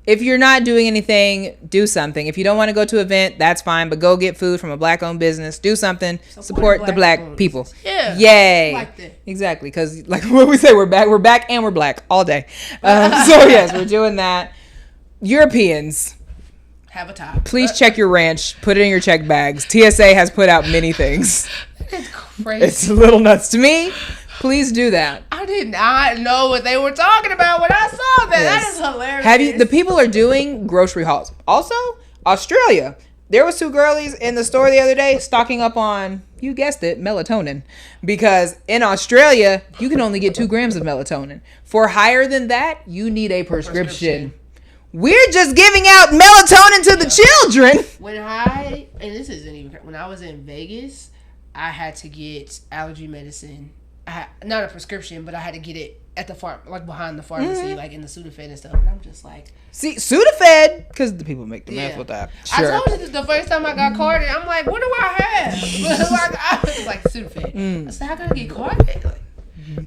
If you're not doing anything, do something. If you don't want to go to an event, that's fine. But go get food from a black-owned business. Do something. Support the black people. Yeah. Yay. Like that. Exactly. Because like what we say, we're back. We're back and we're black all day. So yes, we're doing that. Europeans. Have a top. Please check your ranch. Put it in your check bags. TSA has put out many things. It's crazy. It's a little nuts to me. Please do that. I did not know what they were talking about when I saw that. Yes. That is hilarious. The people are doing grocery hauls. Also, Australia. There was 2 girlies in the store the other day stocking up on, you guessed it, melatonin. Because in Australia, you can only get 2 grams of melatonin. For higher than that, you need a prescription. We're just giving out melatonin to the children. When I was in Vegas, I had to get allergy medicine. Not a prescription, but I had to get it at the like behind the pharmacy, like in the Sudafed and stuff. And I'm just like, see, Sudafed, because the people make the mess with that. Sure. I told you this the first time I got carded. I'm like, what do I have? I was like Sudafed. I said, how can I get carded? Like,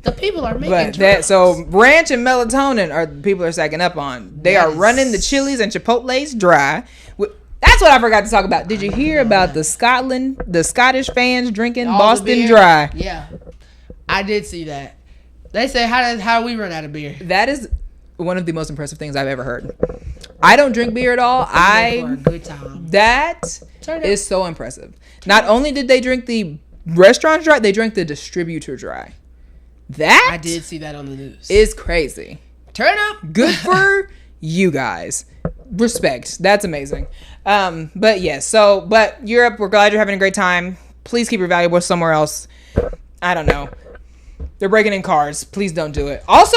the people are making drugs. So ranch and melatonin people are stacking up on. They are running the Chili's and Chipotle's dry. That's what I forgot to talk about. Did you hear about the Scottish fans drinking Boston Dry? Yeah, I did see that. They say, how do we run out of beer? That is one of the most impressive things I've ever heard. I don't drink beer at all. For a good time. That is so impressive. Not only did they drink the restaurant dry, they drank the distributor dry. That I did see that on the news. Is crazy. Turn up. Good for you guys. Respect. That's amazing. But yes, but Europe, we're glad you're having a great time. Please keep your valuables somewhere else. I don't know. They're breaking in cars. Please don't do it. Also,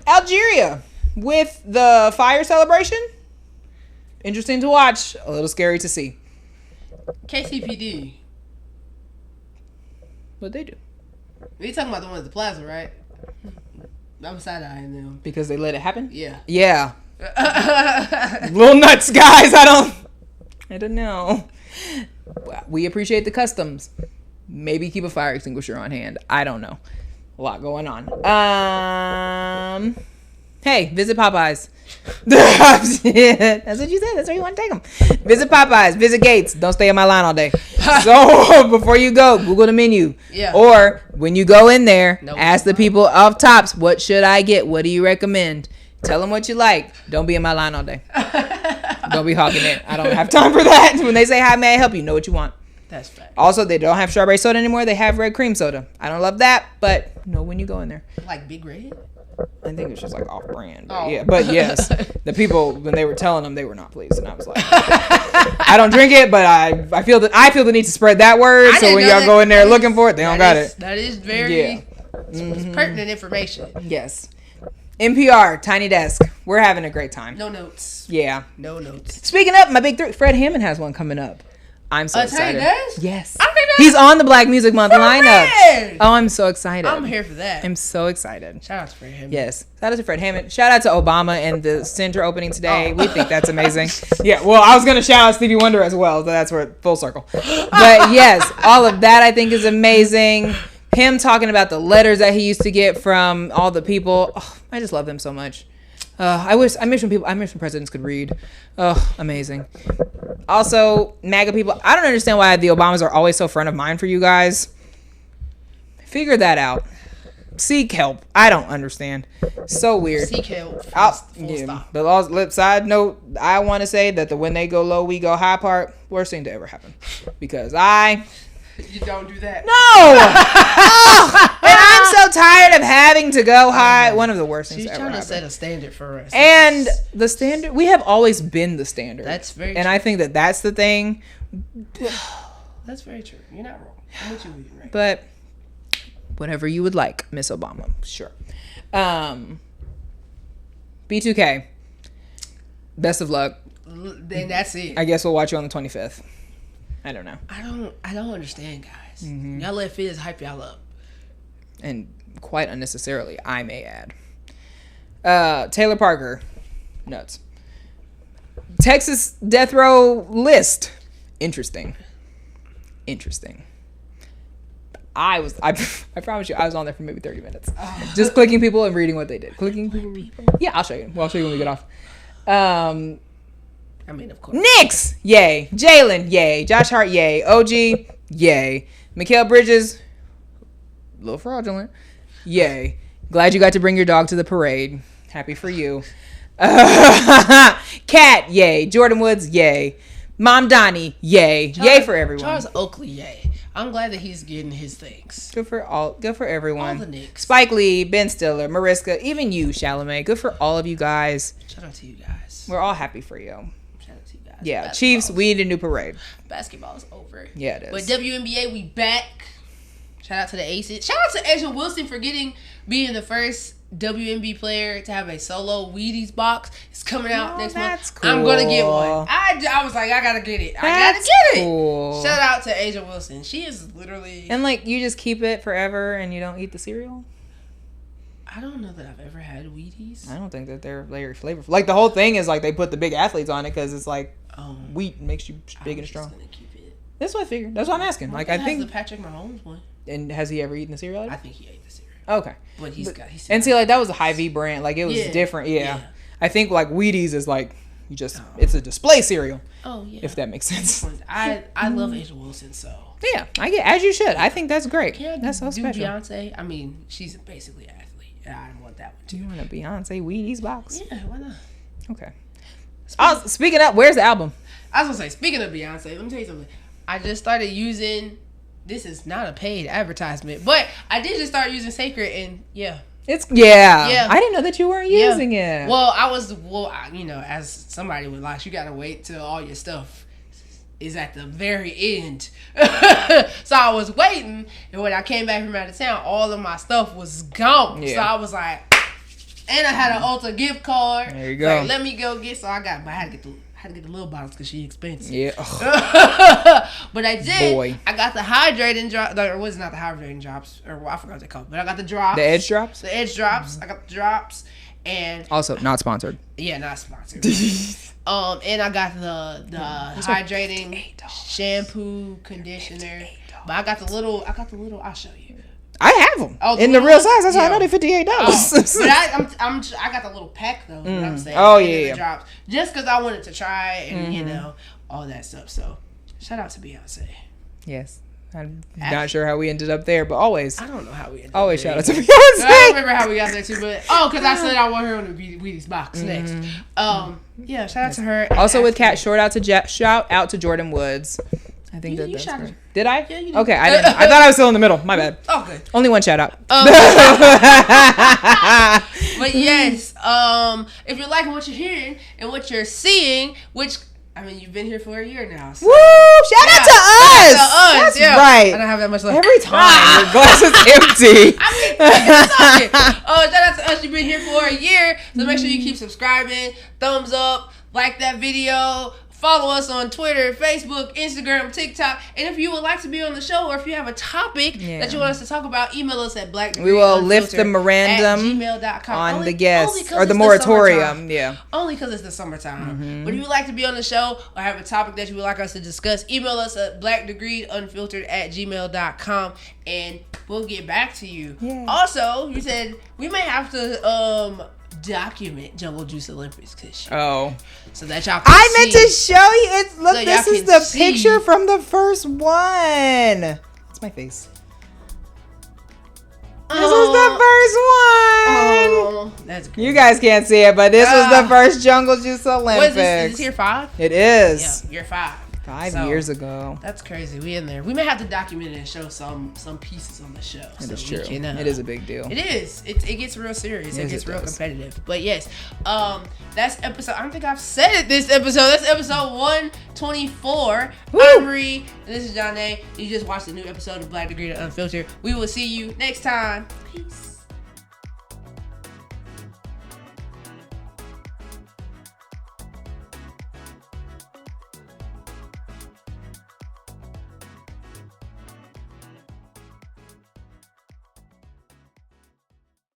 Algeria with the fire celebration. Interesting to watch. A little scary to see. KCPD. What'd they do? We talking about the one at the plaza, right? I'm side-eyeing them. Because they let it happen? Yeah. Yeah. Little nuts, guys. I don't know. We appreciate the customs. Maybe keep a fire extinguisher on hand. I don't know. A lot going on. Hey, visit Popeyes. That's what you said. That's where you want to take them. Visit Popeyes. Visit Gates. Don't stay in my line all day. So before you go, Google the menu. Yeah. Or when you go in there, ask the people up tops, what should I get? What do you recommend? Tell them what you like. Don't be in my line all day. Don't be hogging it. I don't have time for that. When they say, hi, may I help you? Know what you want. That's fact. Also, they don't have strawberry soda anymore. They have red cream soda. I don't love that, but know when you go in there. Like Big Red? I think it's just like off-brand. Yeah, but yes, the people, when they were telling them, they were not pleased, and I was like, I don't drink it, but I feel the need to spread that word. So when y'all go in there looking for it, they don't got it. That is very pertinent information. Yes. NPR, Tiny Desk. We're having a great time. No notes. Yeah. No notes. Speaking of my big 3, Fred Hammond has one coming up. I'm so excited. Yes. He's on the Black Music Month lineup. Oh, I'm so excited. I'm here for that. I'm so excited. Shout out to Fred Hammond. Yes. Shout out to Fred Hammond. Shout out to Obama and the center opening today. We think that's amazing. Yeah. Well, I was going to shout out Stevie Wonder as well. So that's where full circle. But yes, all of that I think is amazing. Him talking about the letters that he used to get from all the people. Oh, I just love them so much. I miss when presidents could read. Oh, amazing. Also, MAGA people, I don't understand why the Obamas are always so front of mind for you guys. Figure that out. Seek help. I don't understand. So weird. Seek help. Full stop. The side note, I want to say that the when they go low, we go high part, worst thing to ever happen. Because You don't do that. No. And I'm so tired of having to go high. One of the worst things She's ever trying to happened. set a standard for us. And the standard, we have always been the standard. That's very and true. I think that that's the thing. That's very true. You're not wrong. I'm with you, right? But whatever you would like, Miss Obama. Sure. B2K. Best of luck. Then that's it. I guess we'll watch you on the 25th. I don't know. I don't understand, guys. Y'all let Fizz hype y'all up. And quite unnecessarily, I may add. Taylor Parker. Nuts. Texas death row list. Interesting. I promise you, I was on there for maybe 30 minutes. Just clicking people and reading what they did. Clicking people. Yeah, I'll show you. Well, I'll show you when we get off. I mean, of course. Knicks, yay. Jalen, yay. Josh Hart, yay. OG, yay. Mikal Bridges, a little fraudulent, yay. Glad you got to bring your dog to the parade. Happy for you. Cat, yay. Jordan Woods, yay. Mom Donnie, yay. Yay for everyone. Charles Oakley, yay. I'm glad that he's getting his things. Good for everyone. All the Knicks. Spike Lee, Ben Stiller, Mariska, even you, Chalamet. Good for all of you guys. Shout out to you guys. We're all happy for you. Shout out to you guys. Yeah, Chiefs, we need a new parade. Basketball is over. Yeah, it is. But WNBA, we back. Shout out to the Aces. Shout out to Asia Wilson for being the first WNBA player to have a solo Wheaties box. It's coming out next month. Cool. I'm gonna get one. I was like, I gotta get it. Cool. Shout out to Asia Wilson. She is literally. And like, you just keep it forever and you don't eat the cereal? I don't know that I've ever had Wheaties. I don't think that they're very flavorful. Like, the whole thing is like they put the big athletes on it because it's like wheat makes you big and strong. Gonna keep it. That's what I figured. That's what I'm asking. Like, I think the Patrick Mahomes one. And has he ever eaten the cereal? I think he ate the cereal. Okay. But and see, like, that was a Hy-Vee brand. Like, it was different. Yeah. I think like Wheaties is like you just it's a display cereal. Oh yeah. If that makes sense. I love Asia Wilson, so yeah, I get as you should. I think that's great. That's so special. Beyonce, I mean, she's basically an athlete, and I want that one too. You want a Beyonce Wheaties box? Yeah, why not? Okay. Speaking of, where's the album? I was gonna say, speaking of Beyonce, let me tell you something. I just started using. This is not a paid advertisement, but I did just start using Sacred, and yeah. Yeah. I didn't know that you weren't using it. Well, as somebody would like, you gotta wait till all your stuff is at the very end. So I was waiting, and when I came back from out of town, all of my stuff was gone. Yeah. So I was like, and I had an Ulta gift card. There you go. Like, let me go get. So I had to get the little bottles because she's expensive. Yeah. But I did. Boy. I got the hydrating drop. Or was not the hydrating drops, or I forgot what they call it. But I got the drops. The edge drops. The edge drops. I got the drops, and also not sponsored. Yeah, not sponsored. And I got the hydrating shampoo, conditioner. But I got the little. I'll show you. I have them in the real size. That's why I know they're $58. But I got the little pack though. You know what I'm saying? Oh yeah. Drops, just because I wanted to try and all that stuff. So shout out to Beyonce. Yes. I'm not sure how we ended up there, but always. I don't know how we ended always up there. Shout out to Beyonce. I don't remember how we got there too, but because I said I want her on the Wheaties box next. Yeah, shout out to her. Also with Kat, shout out to Jordan Woods. I think that's great. Did I? Yeah, you did. Okay, I didn't. I thought I was still in the middle. My bad. Okay. Only one shout out. But yes, if you're liking what you're hearing and what you're seeing, which I mean, you've been here for a year now. So. Woo! Shout out to us. That's right. I don't have that much left. Every time your glass is empty. Shout out to us. You've been here for a year, so make sure you keep subscribing, thumbs up, like that video. Follow us on Twitter, Facebook, Instagram, TikTok. And if you would like to be on the show, or if you have a topic that you want us to talk about, email us at blackdegree. We will lift the memorandum on the guests or the moratorium. Yeah. Only because it's the summertime. But if you would like to be on the show or have a topic that you would like us to discuss, email us at blackdegreeunfiltered@gmail.com and we'll get back to you. Yeah. Also, you said we may have to document Jungle Juice Olympics this year. So that y'all can see. Meant to show you. Look, so this is the picture from the first one. It's my face. This is the first one. That's great. You guys can't see it, but this was the first Jungle Juice Olympics. What is this? Is this year 5? It is. Yeah, year 5. 5 years ago. That's crazy. We in there. We may have to document it and show some pieces on the show. It is true. It is a big deal. It is. It gets real serious. It gets real competitive. But yes, that's episode. I don't think I've said it this episode. That's episode 124. Woo! I'm Bree, and this is Janaé. You just watched a new episode of Black Degree to Unfiltered. We will see you next time. Peace.